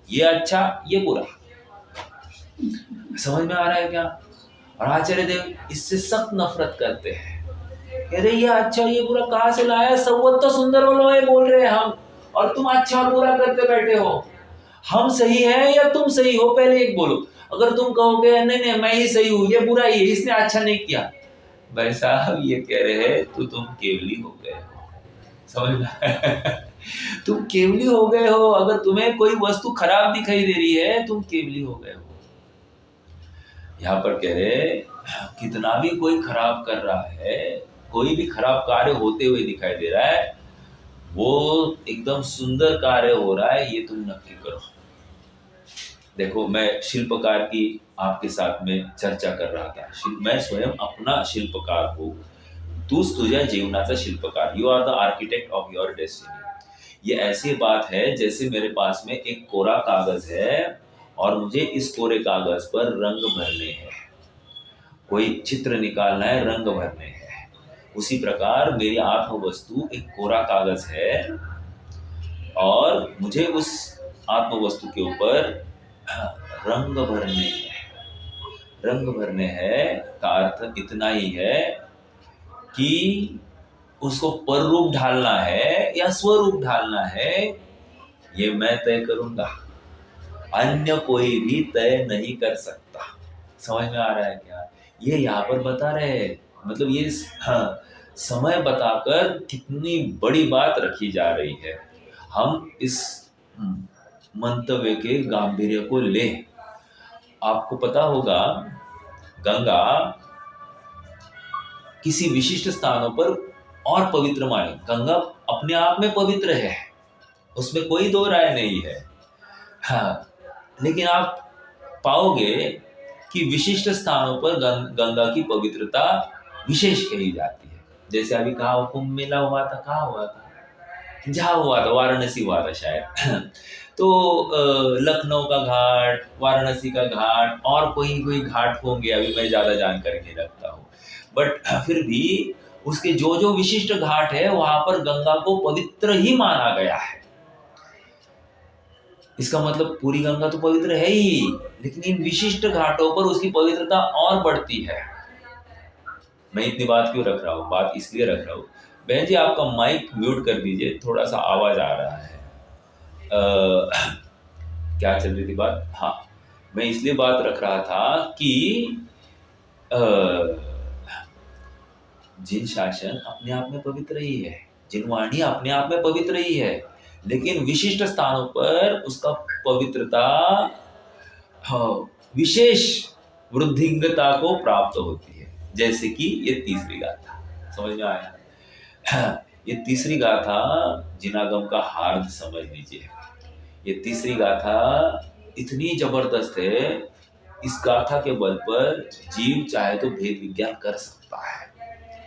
ये अच्छा ये बुरा। समझ में आ रहा है क्या? और आचार्य देव इससे सख्त नफरत करते हैं। कह रहे ये अच्छा ये बुरा कहाँ से लाया? सब तो सुंदर बोल रहे हैं हम, और तुम अच्छा और बुरा करते बैठे हो। हम सही है या तुम सही हो, पहले एक बोलो। अगर तुम कहोगे नहीं नहीं मैं ही सही हूँ, ये बुरा ही है, इसने अच्छा नहीं किया, भाई साहब ये कह रहे हैं तो तुम केवली हो गए हो। समझ में? तुम केवली हो गए हो। अगर तुम्हें कोई वस्तु खराब दिखाई दे रही है, तुम केवली हो गए हो। यहाँ पर कह रहे कितना भी कोई खराब कर रहा है, कोई भी खराब कार्य होते हुए दिखाई दे रहा है, वो एकदम सुंदर कार्य हो रहा है, ये तुम नक्की करो। देखो, मैं शिल्पकार की आपके साथ में चर्चा कर रहा था। मैं स्वयं अपना शिल्पकार हूँ, तूच तुझ्या जीवनाचा शिल्पकार, you are the architect of your destiny. ये ऐसी बात है जैसे मेरे पास में एक कोरा कागज है और मुझे इस कोरे कागज पर रंग भरने हैं, कोई चित्र निकालना है, रंग भरने हैं। उसी प्रकार मेरी आत्म वस्तु एक कोरा कागज है और मुझे उस आत्म वस्तु के ऊपर रंग भरने हैं। रंग भरने हैं का अर्थ इतना ही है कि उसको पर रूप ढालना है या स्वरूप ढालना है, ये मैं तय करूंगा, अन्य कोई भी तय नहीं कर सकता। समझ में आ रहा है क्या? ये यहाँ पर बता रहे हैं, मतलब ये समय बताकर कितनी बड़ी बात रखी जा रही है। हम इस मंतव्य के गांभीर्य को लें। आपको पता होगा गंगा किसी विशिष्ट स्थानों पर और पवित्र मानी, गंगा अपने आप में पवित्र है, उसमें कोई दो राय नहीं है। हाँ, लेकिन आप पाओगे कि विशिष्ट स्थानों पर गंगा की पवित्रता विशेष कही जाती है। जैसे अभी कहा कुंभ मेला हुआ था, कहाँ हुआ था? जहाँ हुआ था, वाराणसी हुआ था शायद। तो लखनऊ का घाट, वाराणसी का घाट और कोई घाट होंगे, अभी मैं ज्यादा जानकारी नहीं रखता हूँ, बट फिर भी उसके जो जो विशिष्ट घाट है वहां पर गंगा को पवित्र ही माना गया है। इसका मतलब पूरी गंगा तो पवित्र है ही, लेकिन इन विशिष्ट घाटों पर उसकी पवित्रता और बढ़ती है। मैं इतनी बात क्यों रख रहा हूँ? बात इसलिए रख रहा हूँ, बहन जी आपका माइक म्यूट कर दीजिए, थोड़ा सा आवाज आ रहा है। क्या चल रही थी बात? हाँ, मैं इसलिए बात रख रहा था कि जिन शासन अपने आप में पवित्र ही है, जिन वाणी अपने आप में पवित्र ही है, लेकिन विशिष्ट स्थानों पर उसका पवित्रता विशेष वृद्धिंगता को प्राप्त होती है। जैसे कि ये तीसरी गाथा, समझ में आया? ये तीसरी गाथा जिनागम का हार्द समझ लीजिए। ये तीसरी गाथा इतनी जबरदस्त है, इस गाथा के बल पर जीव चाहे तो भेद विज्ञान कर सकता है,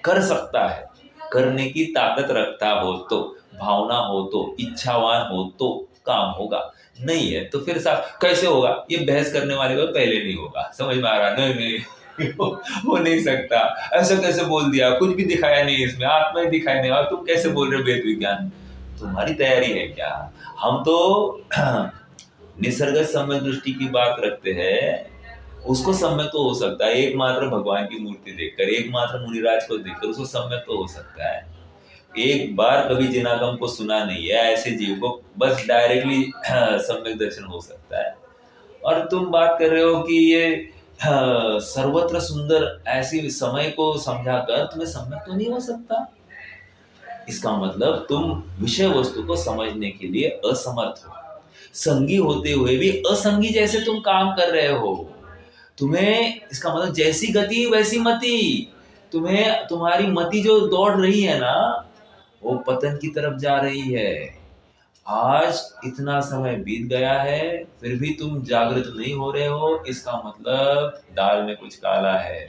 कर सकता है, करने की ताकत रखता हो तो, भावना हो तो, इच्छावान हो तो काम होगा। नहीं है तो फिर साहब कैसे होगा? ये बहस करने वाले को पहले नहीं होगा। समझ में आ रहा? नहीं नहीं हो नहीं सकता, ऐसा कैसे बोल दिया, कुछ भी दिखाया नहीं इसमें, आत्मा ही दिखाई नहीं, और तुम कैसे बोल रहे हो वेद विज्ञान? तुम्हारी तैयारी है क्या? हम तो निसर्ग सम्यक दृष्टि की बात रखते हैं, उसको सम्यक तो हो सकता है एकमात्र भगवान की मूर्ति देखकर, एकमात्र मुनिराज को देखकर उसको सम्यक तो हो सकता है। एक बार कभी जिनागम को सुना नहीं है, ऐसे जीव को बस डायरेक्टली सम्यक दर्शन हो सकता है। और तुम बात कर रहे हो कि ये सर्वत्र सुंदर ऐसी समय को समझाकर तुम्हें सम्यक तो नहीं हो सकता। इसका मतलब तुम विषय वस्तु को समझने के लिए असमर्थ हो, संगी होते हुए भी असंगी जैसे तुम काम कर रहे हो। तुम्हें इसका मतलब जैसी गति वैसी मति, तुम्हें तुम्हारी मति जो दौड़ रही है ना, वो पतन की तरफ जा रही है। आज इतना समय बीत गया है फिर भी तुम जागृत नहीं हो रहे हो, इसका मतलब दाल में कुछ काला है,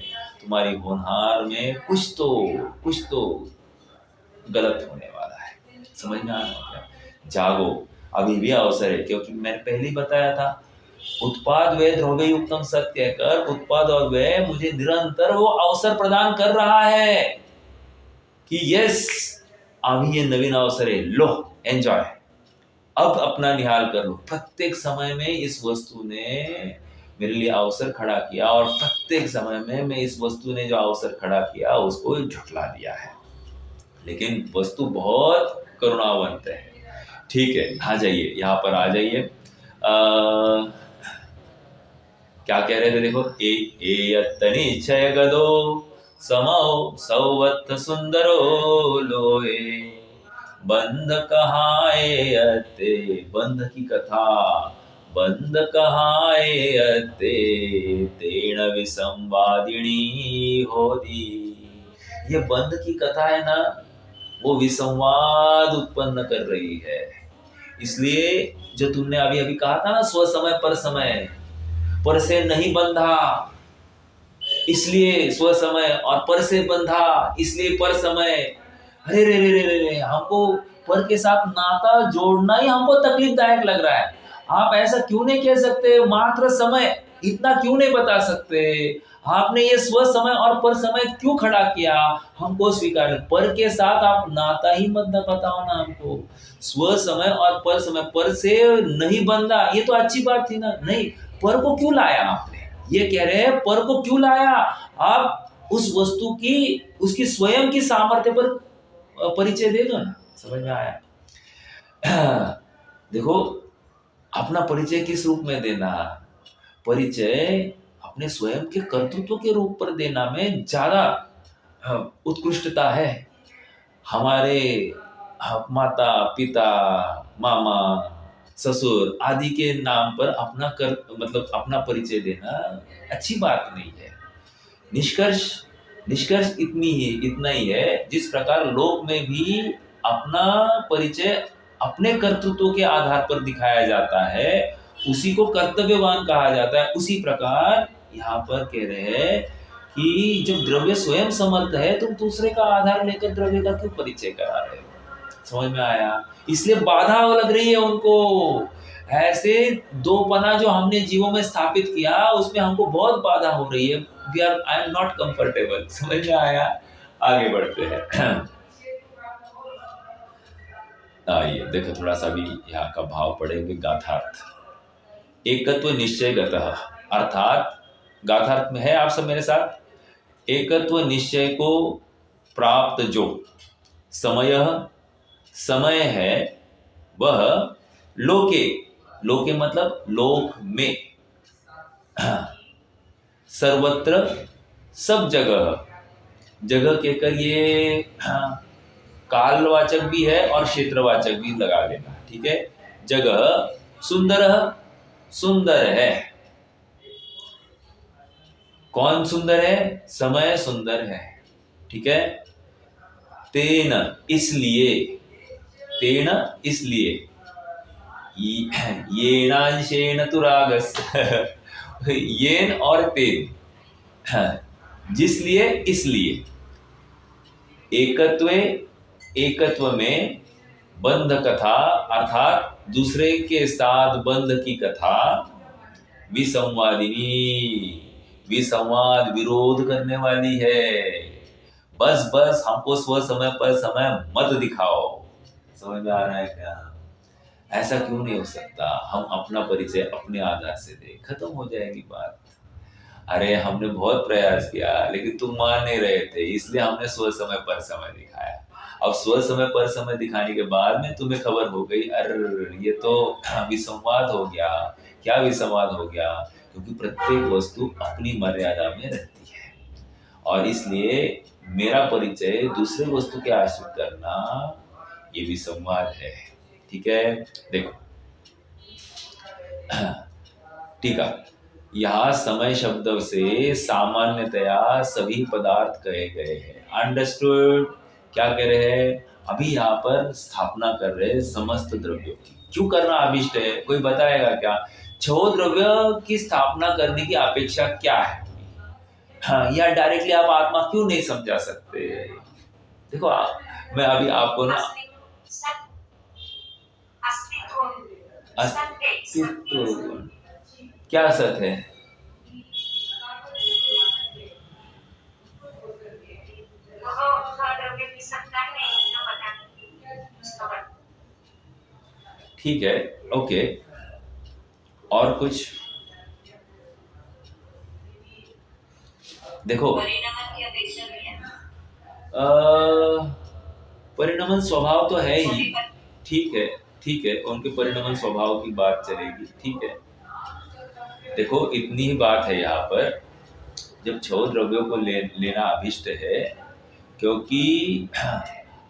तुम्हारी होनहार में कुछ तो गलत होने वाला है। समझ में आ रहा है क्या? जागो, अभी भी अवसर है, क्योंकि मैंने पहले ही बताया था, उत्पाद व्यय द्रव्य युक्तम सत्य कहकर उत्पाद और व्यय मुझे निरंतर वो अवसर प्रदान कर रहा है कि यस अभी ये नवीन अवसर है, लो एंजॉय, अब अपना निहाल कर लो। प्रत्येक समय में इस वस्तु ने मेरे लिए अवसर खड़ा किया, और प्रत्येक समय में मैं इस वस्तु ने जो अवसर खड़ा किया उसको झुठला दिया है। लेकिन वस्तु बहुत करुणावंत है। ठीक है, आ जाइए, यहाँ पर आ जाइए। क्या कह रहे थे? देखो, निश्चय गदो समो सौवत्थ सुंदरो लोए, बंध कहाए अते, बंध की कथा, बंध कहाए अते, तेण विसंवादिनी होदी। ये बंध की कथा है ना, वो विसंवाद उत्पन्न कर रही है। इसलिए जो तुमने अभी अभी कहा था ना, स्व समय पर समय, पर से नहीं बंधा इसलिए स्व समय, और पर से बंधा इसलिए पर समय। अरे रे रे रे रे रे, हमको पर के साथ नाता जोड़ना ही हमको तकलीफदायक लग रहा है। आप ऐसा क्यों नहीं कह सकते? मात्र समय इतना क्यों नहीं बता सकते? आपने ये स्व समय और पर समय क्यों खड़ा किया? हमको स्वीकार, पर के साथ आप नाता ही मत बताओ ना हमको। स्व समय और पर समय, पर से नहीं बंधा, ये तो अच्छी बात थी ना। नहीं, पर को क्यों लाया आपने? ये कह रहे हैं पर को क्यों लाया? आप उस वस्तु की, उसकी स्वयं की सामर्थ्य पर परिचय दे दो ना। समझ में आया? देखो, अपना परिचय किस रूप में देना? परिचय अपने स्वयं के कर्तृत्व के रूप पर देना में ज्यादा उत्कृष्टता है। हमारे माता पिता, मामा, ससुर आदि के नाम पर अपना मतलब अपना परिचय देना अच्छी बात नहीं है। निष्कर्ष इतना ही है, जिस प्रकार लोक में भी अपना परिचय अपने कर्तृत्व के आधार पर दिखाया जाता है, उसी को कर्तव्यवान कहा जाता है। उसी प्रकार यहाँ पर कह रहे हैं कि जब द्रव्य स्वयं समर्थ है, तुम दूसरे का आधार लेकर द्रव्य का क्यों परिचय करा रहे हो? समझ में आया? इसलिए बाधा लग रही है उनको। ऐसे दो पना जो हमने जीवों में स्थापित किया, उसमें हमको बहुत बाधा हो रही है। I am not comfortable. समझ में आया? आगे बढ़ते हैं। आइए देखो, थोड़ा सा भी यहाँ का भाव पढ़ेंगे। गाथार्थ, एकत्व निश्चय गतः, अर्थात गाथार्थ में है, आप सब मेरे साथ, एकत्व निश्चय को प्राप्त जो समय है, वह लोके, लोके मतलब लोक में, सर्वत्र सब जगह, जगह कहकर ये कालवाचक भी है और क्षेत्रवाचक भी लगा लेना। ठीक है? जगह सुंदर है। कौन सुंदर है? समय सुंदर है। ठीक है? तेन इसलिए, तेन इसलिए, येनांशेन तु रागस्य येन और तेन, जिसलिए इसलिए, एकत्वे एकत्व में, बंध कथा अर्थात दूसरे के साथ बंध की कथा, विसंवादिनी, विसंवाद विरोध करने वाली है। बस बस हमको स्व समय पर समय मत दिखाओ। समझ में आ रहा है क्या? ऐसा क्यों नहीं हो सकता? हम अपना परिचय अपने आधार से दें, खत्म हो जाएगी बात। अरे हमने बहुत प्रयास किया लेकिन तुम मान नहीं रहे थे, इसलिए हमने स्व समय पर समय दिखाया। अब स्व समय पर समय दिखाने के बाद में तुम्हें खबर हो गई, अरे ये तो विसंवाद हो गया। क्या विसंवाद हो गया? क्योंकि प्रत्येक वस्तु अपनी मर्यादा में रहती है और इसलिए मेरा परिचय दूसरे वस्तु के आश्रित करना ये विसंवाद है। ठीक है, देखो ठीक है, यहाँ समय शब्द से सामान्यतया सभी पदार्थ कहे गए हैं। अंडरस्टूड? क्या कह रहे हैं? अभी यहाँ पर स्थापना कर रहे हैं समस्त द्रव्यों की। क्यों करना अभिष्ट है? कोई बताएगा क्या? छह द्रव्य की स्थापना करने की अपेक्षा क्या है? हाँ, या डायरेक्टली आप आत्मा क्यों नहीं समझा सकते? देखो मैं अभी आपको ना अस्तित्व, क्या सत्य है? ठीक है, ओके, और कुछ? देखो परिणमन स्वभाव तो है ही। ठीक है, ठीक है, उनके परिणमन स्वभाव की बात चलेगी। ठीक है, देखो इतनी ही बात है यहाँ पर, जब छह द्रव्यों को लेना अभिष्ट है, क्योंकि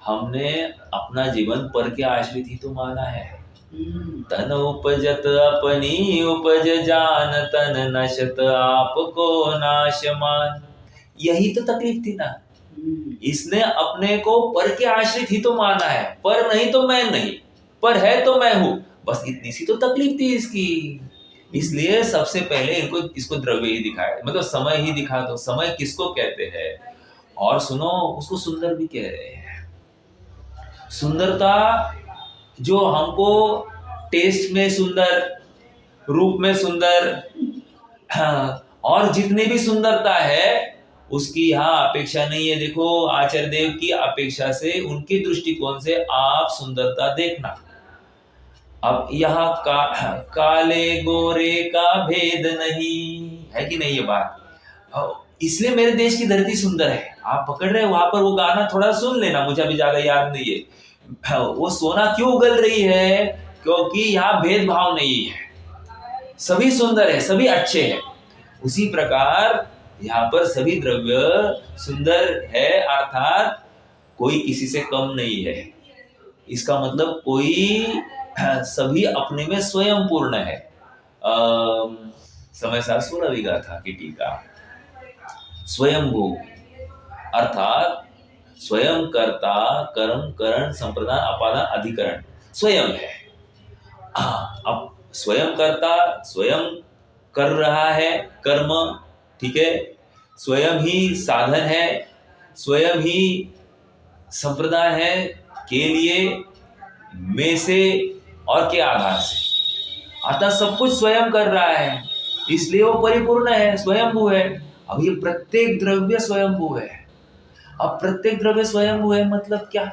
हमने अपना जीवन पर के आश्रित ही तो माना है। तन उपजत अपनी उपज जान, तन नशत आपको नाशमान। यही तो तकलीफ थी ना। इसने अपने को पर के आश्रित ही तो माना है, पर नहीं तो मैं नहीं, पर है तो मैं हूं। बस इतनी सी तो तकलीफ थी इसकी। इसलिए सबसे पहले इसको द्रव्य ही दिखाया, मतलब समय ही दिखा दो। समय किसको कहते हैं? और सुनो, उसको सुंदर भी कह रहे हैं। सुंदरता जो हमको टेस्ट में सुंदर, रूप में सुंदर, हाँ, और जितने भी सुंदरता है उसकी यहाँ अपेक्षा नहीं है। देखो आचार्य देव की अपेक्षा से, उनके दृष्टिकोण से आप सुंदरता देखना। अब यहाँ काले गोरे का भेद नहीं है कि नहीं ये बात? इसलिए मेरे देश की धरती सुंदर है। आप पकड़ रहे हो? वहां पर वो गाना थोड़ा सुन लेना, मुझे अभी ज्यादा याद नहीं है। वो सोना क्यों उगल रही है? क्योंकि यहाँ भेदभाव नहीं है, सभी सुंदर है, सभी अच्छे हैं। उसी प्रकार यहाँ पर सभी द्रव्य सुंदर है, अर्थात कोई किसी से कम नहीं है। इसका मतलब कोई, सभी अपने में स्वयं पूर्ण है। समय सार 16वीं गाथा की टीका, स्वयंभू अर्थात स्वयं कर्ता, कर्म करण संप्रदान अपादान अधिकरण स्वयं है। अब स्वयं कर्ता स्वयं कर रहा है कर्म, ठीक है, स्वयं ही साधन है, स्वयं ही संप्रदान है, के लिए, में से और के आधार से, अर्थात सब कुछ स्वयं कर रहा है, इसलिए वो परिपूर्ण है, स्वयंभू है। अब ये प्रत्येक द्रव्य स्वयंभू है। अब प्रत्येक द्रव्य स्वयंभू है मतलब क्या?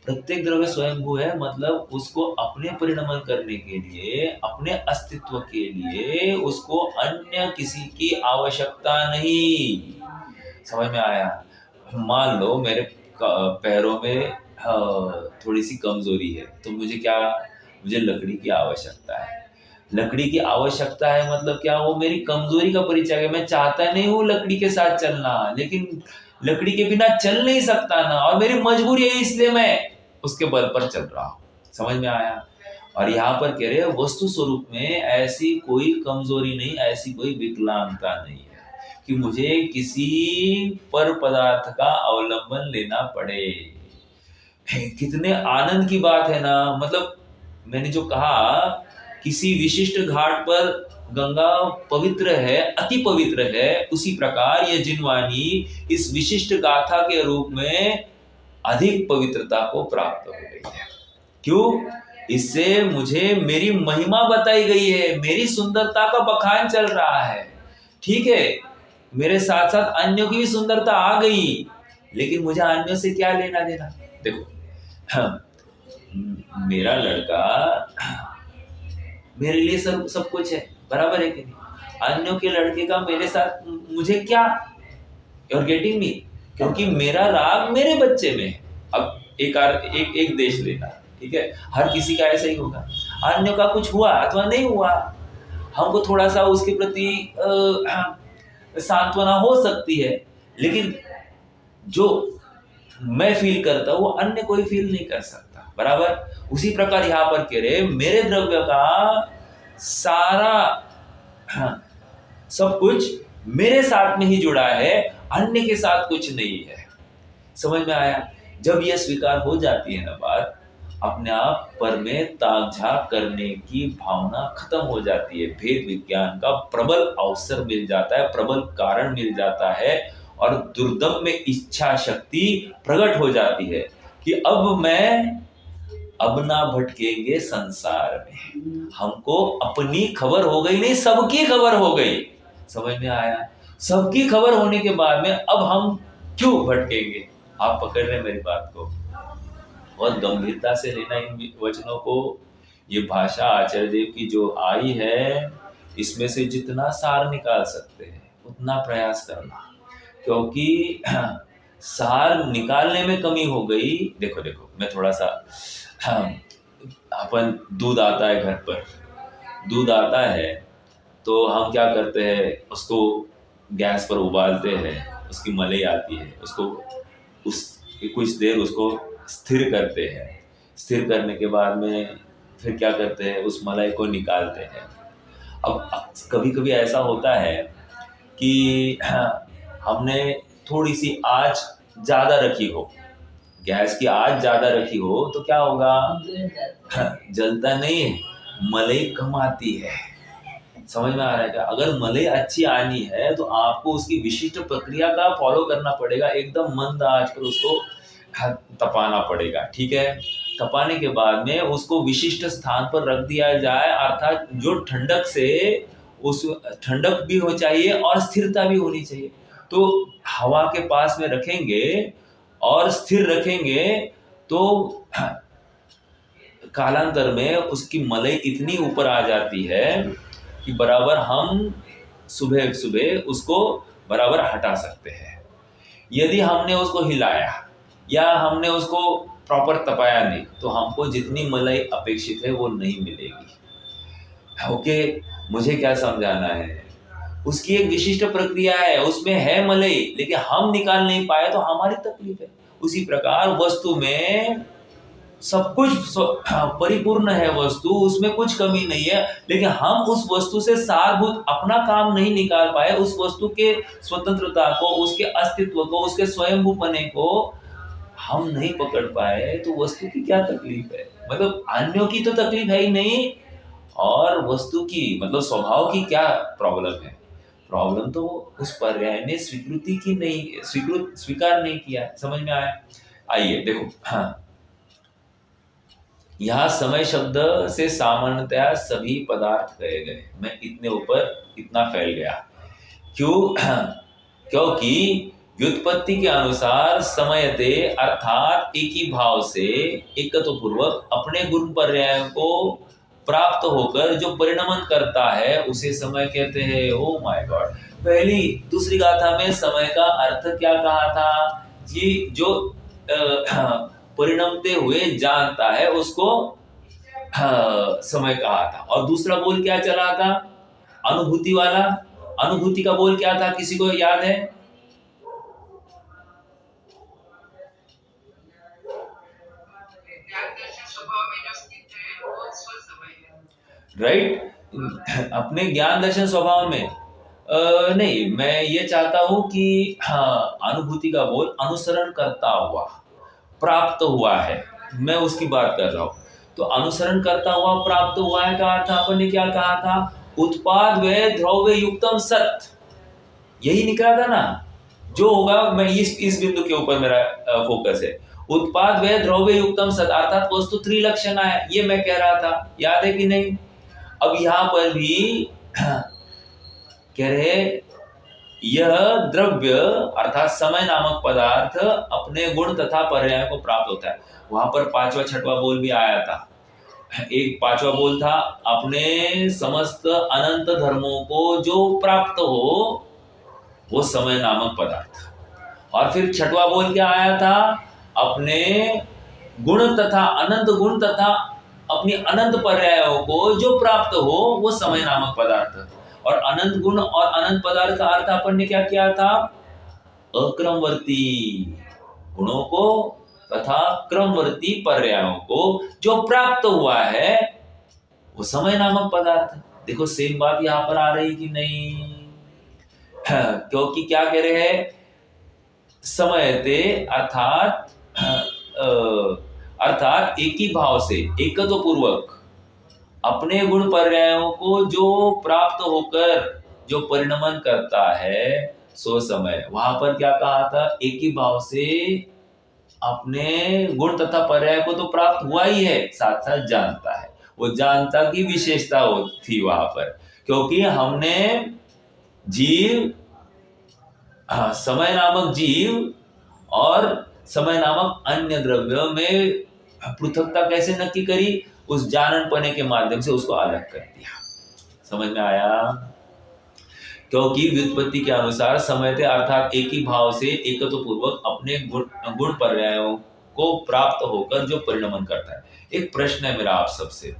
प्रत्येक द्रव्य स्वयंभू है मतलब उसको अपने परिणमन करने के लिए, अपने अस्तित्व के लिए उसको अन्य किसी की आवश्यकता नहीं। समझ में आया? मान लो मेरे पैरों में थोड़ी सी कमजोरी है, तो मुझे लकड़ी की आवश्यकता है। लकड़ी की आवश्यकता है मतलब क्या? वो मेरी कमजोरी का परिचय है। मैं चाहता नहीं हूँ लकड़ी के साथ चलना, लेकिन लकड़ी के बिना चल नहीं सकता ना, और मेरी मजबूरी है, इसलिए मैं उसके बल पर चल रहा हूँ। समझ में आया? और यहाँ पर कह रहे हैं वस्तु स्वरूप में ऐसी कोई कमजोरी नहीं, ऐसी कोई विकलांगता नहीं है कि मुझे किसी पर पदार्थ का अवलंबन लेना पड़े। कितने आनंद की बात है ना। मतलब मैंने जो कहा, किसी विशिष्ट घाट पर गंगा पवित्र है, अति पवित्र है, उसी प्रकार यह जिनवानी इस विशिष्ट गाथा के रूप में अधिक पवित्रता को प्राप्त हो गई है। क्यों? इससे मुझे मेरी महिमा बताई गई है, मेरी सुंदरता का बखान चल रहा है। ठीक है, मेरे साथ साथ अन्यों की भी सुंदरता आ गई, लेकिन मुझे अन्यों से क्या लेना देना। देखो, मेरा लड़का मेरे लिए सब कुछ है, बराबर है कि नहीं? अन्यों के लड़के का मेरे साथ मुझे क्या, यू आर गेटिंग मी? क्योंकि मेरा राग मेरे बच्चे में है। अब एक देश लेना, ठीक है, हर किसी का ऐसा ही होगा। अन्यों का कुछ हुआ अथवा नहीं हुआ, हमको थोड़ा सा उसके प्रति सांत्वना हो सकती है, लेकिन जो मैं फील करता हूं वो अन्य कोई फील नहीं कर सकता, बराबर। उसी प्रकार यहां पर कह रहे, मेरे द्रव्य का सारा सब कुछ मेरे साथ में ही जुड़ा है, अन्य के साथ कुछ नहीं है। समझ में आया? जब यह स्वीकार हो जाती है ना बात, अपने आप पर में ताक झाक करने की भावना खत्म हो जाती है। भेद विज्ञान का प्रबल अवसर मिल जाता है, प्रबल कारण मिल जाता है, और दुर्दम में इच्छा शक्ति प्रकट हो जाती है कि अब ना भटकेंगे संसार में। हमको अपनी खबर हो गई नहीं, सबकी खबर हो गई। समझ में आया? सबकी खबर होने के बाद में अब हम क्यों भटकेंगे? आप पकड़ रहे मेरी बात को? बहुत गंभीरता से लेना इन वचनों को। ये भाषा आचार्य देव की जो आई है, इसमें से जितना सार निकाल सकते हैं उतना प्रयास करना, क्योंकि सार निकालने में कमी हो गई। देखो मैं थोड़ा सा, अपन दूध आता है घर पर, दूध आता है तो हम क्या करते हैं, उसको गैस पर उबालते हैं, उसकी मलाई आती है, उसको कुछ देर उसको स्थिर करते हैं। स्थिर करने के बाद में फिर क्या करते हैं, उस मलाई को निकालते हैं। अब कभी कभी ऐसा होता है कि हमने थोड़ी सी आंच ज़्यादा रखी हो, गैस की आंच ज़्यादा रखी हो, तो क्या होगा? जलता नहीं है, मलाई कम आती है। समझ में आ रहा है क्या? अगर मलाई अच्छी आनी है तो आपको उसकी विशिष्ट प्रक्रिया का फॉलो करना पड़ेगा। एकदम मंद आंच पर उसको तपाना पड़ेगा, ठीक है। तपाने के बाद में उसको विशिष्ट स्थान पर रख दिया जाए, अर्थात जो ठंडक से उस ठंडक भी हो चाहिए और स्थिरता भी होनी चाहिए। तो हवा के पास में रखेंगे और स्थिर रखेंगे तो कालांतर में उसकी मलाई इतनी ऊपर आ जाती है कि बराबर हम सुबह सुबह उसको बराबर हटा सकते हैं। यदि हमने उसको हिलाया या हमने उसको प्रॉपर तपाया नहीं, तो हमको जितनी मलाई अपेक्षित है वो नहीं मिलेगी। ओके, मुझे क्या समझाना है? उसकी एक विशिष्ट प्रक्रिया है, उसमें है मलाई, लेकिन हम निकाल नहीं पाए तो हमारी तकलीफ है। उसी प्रकार वस्तु में सब कुछ परिपूर्ण है, वस्तु उसमें कुछ कमी नहीं है, लेकिन हम उस वस्तु से सारभूत अपना काम नहीं निकाल पाए, उस वस्तु के स्वतंत्रता को, उसके अस्तित्व को, उसके स्वयंभूपने को हम नहीं पकड़ पाए, तो वस्तु की क्या तकलीफ है? मतलब अन्यों की तो तकलीफ है ही नहीं, और वस्तु की मतलब स्वभाव की क्या प्रॉब्लम है? प्रॉब्लम तो उस पर्याय ने स्वीकृति की नहीं, स्वीकार नहीं किया। समझ में आया? आइए देखो, हाँ, यहाँ समय शब्द से सामान्यतया सभी पदार्थ कहे गए। मैं इतने ऊपर इतना फैल गया क्यों? क्योंकि व्युत्पत्ति के अनुसार समयते अर्थात एक ही भाव से एकत्व पूर्वक अपने गुण पर्याय को प्राप्त होकर जो परिणमन करता है उसे समय कहते हैं। ओ माय गॉड, पहली दूसरी गाथा में समय का अर्थ क्या कहा था कि जो परिणमते हुए जानता है उसको समय कहा था। और दूसरा बोल क्या चला था? अनुभूति वाला। अनुभूति का बोल क्या था, किसी को याद है? राइट, अपने ज्ञान दर्शन स्वभाव में नहीं, मैं ये चाहता हूं कि हाँ, अनुभूति का बोल अनुसरण करता हुआ, प्राप्त हुआ है, मैं उसकी बात कर रहा हूं। तो अनुसरण करता हुआ प्राप्त हुआ है का अर्थ अपन ने क्या कहा था? उत्पाद व द्रव्य युक्तम सत, यही निकला था ना। जो होगा, मैं इस बिंदु के ऊपर मेरा फोकस है। उत्पाद व द्रव्य युक्तम सत अर्थात वस्तु त्रिलक्षणा है, ये मैं कह रहा था, याद है कि नहीं? अब यहां पर भी कह रहे यह द्रव्य अर्थात समय नामक पदार्थ अपने गुण तथा पर्याय को प्राप्त होता है। वहां पर पांचवा छठवा बोल भी आया था। एक पांचवा बोल था, अपने समस्त अनंत धर्मों को जो प्राप्त हो वो समय नामक पदार्थ। और फिर छठवा बोल क्या आया था? अपने गुण तथा अनंत गुण तथा अपनी अनंत पर्यायों को जो प्राप्त हो वो समय नामक पदार्थ। और अनंत गुण और अनंत पदार्थ का अर्थ अपन ने क्या किया था? अक्रमवर्ती गुणों को तथा क्रमवर्ती पर्यायों को जो प्राप्त हुआ है वो समय नामक पदार्थ। देखो सेम बात यहां पर आ रही कि नहीं? क्योंकि क्या कह रहे हैं? समयते अर्थात एक ही भाव से एकत्व पूर्वक अपने गुण पर्यायों को जो प्राप्त होकर जो परिणमन करता है सो समय। वहां पर क्या कहा था? एक ही भाव से अपने गुण तथा पर्याय को तो प्राप्त हुआ ही है, साथ साथ जानता है। वो जानता की विशेषता थी वहां पर, क्योंकि हमने जीव, समय नामक जीव और समय नामक अन्य द्रव्यों में पृथकता कैसे नक्की करी? उस जानन पने के माध्यम से उसको अलग कर दिया। समझ में आया? क्योंकि व्युत्पत्ति के अनुसार समयते अर्थात एक ही भाव से एकत्व पूर्वक अपने गुण पर्यायों को प्राप्त होकर जो परिणमन करता है। एक प्रश्न है मेरा आप सबसे,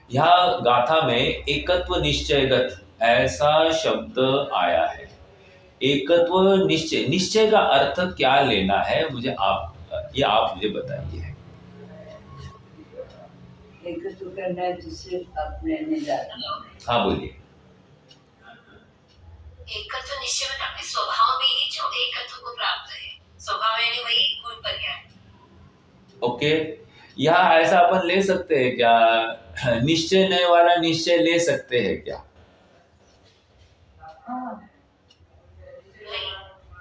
यह गाथा में एकत्व निश्चयगत ऐसा शब्द आया है। एकत्व निश्चय, निश्चय का अर्थ क्या लेना है मुझे आप मुझे बताइए। एकत्व करना है जिससे अपने नहीं जाना। हाँ बोलिए। एकत्व निश्चय में अपने स्वभाव में ही जो एकत्व को प्राप्त है, स्वभाव यानी वही गुण पर्याय। ओके, यहाँ ऐसा अपन ले सकते हैं क्या? निश्चय नहीं वाला निश्चय ले सकते हैं क्या?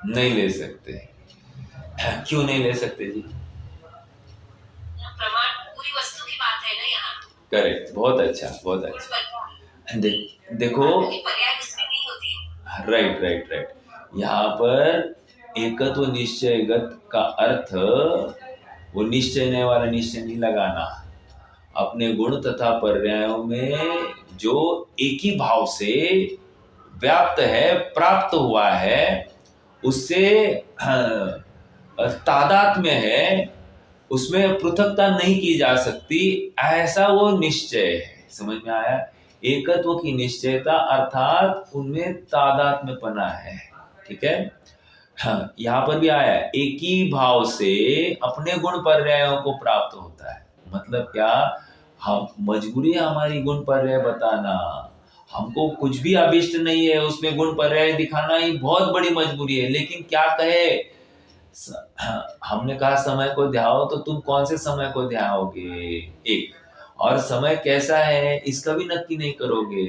नहीं ले सकते। क्यों नहीं ले सकते जी? प्रमाण पूरी वस्तु की बात है ना यहाँ। करेक्ट, बहुत अच्छा, बहुत अच्छा। देखो, पर्याय उसमें नहीं होती। राइट। यहाँ पर एकत्व निश्चयगत का अर्थ वो निश्चय नहीं वाला निश्चय नहीं लगाना। अपने गुण तथा पर्यायों में जो एक ही भाव से व्याप्त है, प्राप्त हुआ है, उससे तादात्म्य है, उसमें पृथकता नहीं की जा सकती, ऐसा वो निश्चय है। समझ में आया? एकत्व की निश्चयता अर्थात उनमें तादात्म्यपना है। ठीक है? हाँ, यहाँ पर भी आया है, एक ही भाव से अपने गुण पर्यायों को प्राप्त होता है। मतलब क्या? हम मजबूरी है हमारी गुण पर्याय बताना, हमको कुछ भी अभिष्ट नहीं है, उसमें गुण पर्याय दिखाना ही बहुत बड़ी मजबूरी है। लेकिन क्या कहे, हमने कहा समय को ध्याओ, तो तुम कौन से समय को ध्याओगे? एक, और समय कैसा है इसका भी नक्की नहीं करोगे।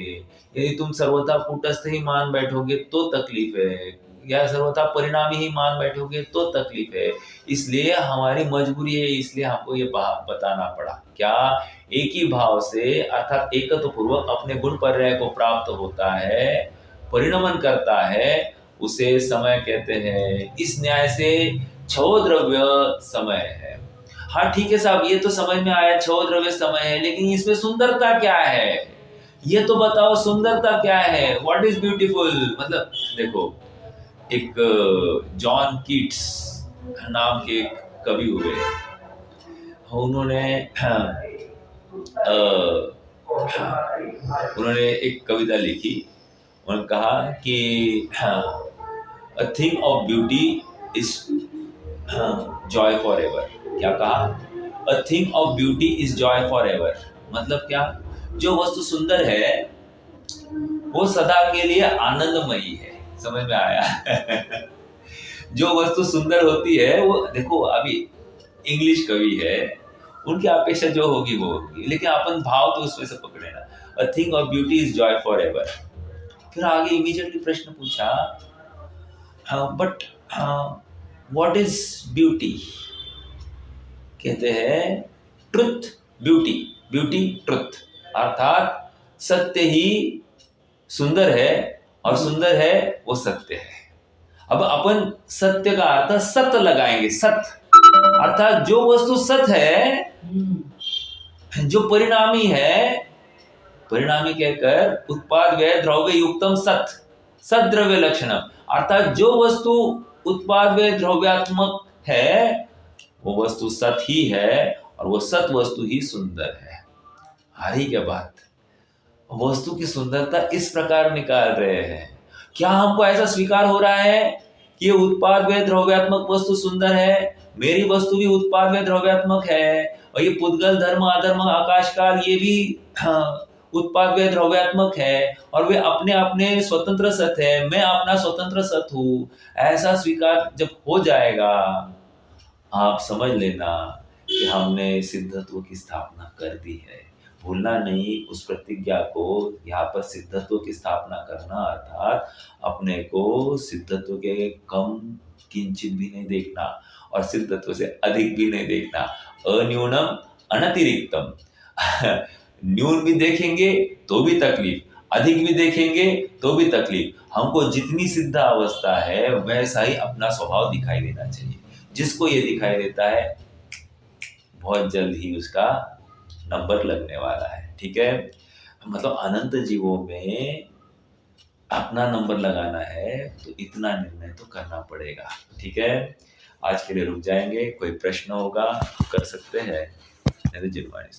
यदि तुम सर्वथा कूटस्थ ही मान बैठोगे तो तकलीफ है, या सर्वथा परिणामी ही मान बैठोगे तो तकलीफ है। इसलिए हमारी मजबूरी है, इसलिए हमको ये बताना पड़ा। क्या? एक ही भाव से अर्थात एकत्व पूर्वक अपने गुण पर्याय को प्राप्त होता है, परिणमन करता है, उसे समय कहते हैं। इस न्याय से छह द्रव्य समय है। हाँ ठीक है साहब, ये तो समझ में आया, छह द्रव्य समय है, लेकिन इसमें सुंदरता क्या है? ये तो बताओ, सुंदरता क्या है? What is beautiful? मतलब देखो, एक जॉन कीट्स नाम के कवि हुए, उन्होंने एक कविता लिखी। उन्होंने कहा कि a thing of beauty is Joy for ever. क्या कहा? A thing of beauty is Joy for ever. मतलब क्या? जो वस्तु सुंदर है वो सदा के लिए आनंदमयी है। समझ में आया? जो वस्तु सुंदर होती है वो, देखो अभी इंग्लिश कवि है, उनकी अपेक्षा जो होगी वो होगी, लेकिन अपन भाव तो उसमें से पकड़े ना। A thing of beauty is Joy for ever. फिर आगे इमीडिएटली प्रश्न पूछा, बट व्हाट इज ब्यूटी? कहते हैं ट्रुथ ब्यूटी, ब्यूटी ट्रुथ, अर्थात सत्य ही सुंदर है और सुंदर है वो सत्य है। अब अपन सत्य का अर्थ सत्य लगाएंगे, सत्य अर्थात जो वस्तु सत्य है, जो परिणामी है, परिणामी कहकर उत्पाद व्यय द्रव्य युक्तम सत, सत द्रव्य लक्षणम, अर्थात जो वस्तु उत्पाद व्यय द्रव्यात्मक है वो वस्तु सत ही है और वो सत वस्तु ही सुंदर है। आ रही क्या बात? वस्तु की सुंदरता इस प्रकार निकाल रहे हैं। क्या हमको ऐसा स्वीकार हो रहा है कि ये उत्पाद व्यय द्रव्यात्मक वस्तु सुंदर है, मेरी वस्तु भी उत्पाद व्यय द्रव्यात्मक है, और ये पुद्गल धर्म अधर्म आकाश काल ये भी उत्पाद व्यय द्रव्यात्मक है, और वे अपने अपने स्वतंत्र सत है, मैं अपना स्वतंत्र सत हूँ। ऐसा स्वीकार जब हो जाएगा, आप समझ लेना कि हमने सिद्धत्व की स्थापना कर दी है। भूलना नहीं उस प्रतिज्ञा को। यहाँ पर सिद्धत्व की स्थापना करना अर्थात अपने को सिद्धत्व के कम किंचित भी नहीं देखना और सिद्धत्व से अधिक भी नहीं देखना। अन्यूनम अनतिरिक्तम। न्यून भी देखेंगे तो भी तकलीफ, अधिक भी देखेंगे तो भी तकलीफ। हमको जितनी सिद्ध अवस्था है वैसा ही अपना स्वभाव दिखाई देना चाहिए। जिसको ये दिखाई देता है बहुत जल्द ही उसका नंबर लगने वाला है। ठीक है, मतलब अनंत जीवों में अपना नंबर लगाना है तो इतना निर्णय तो करना पड़ेगा। ठीक है, आज के लिए रुक जाएंगे। कोई प्रश्न होगा कर सकते हैं। जिनवाणी।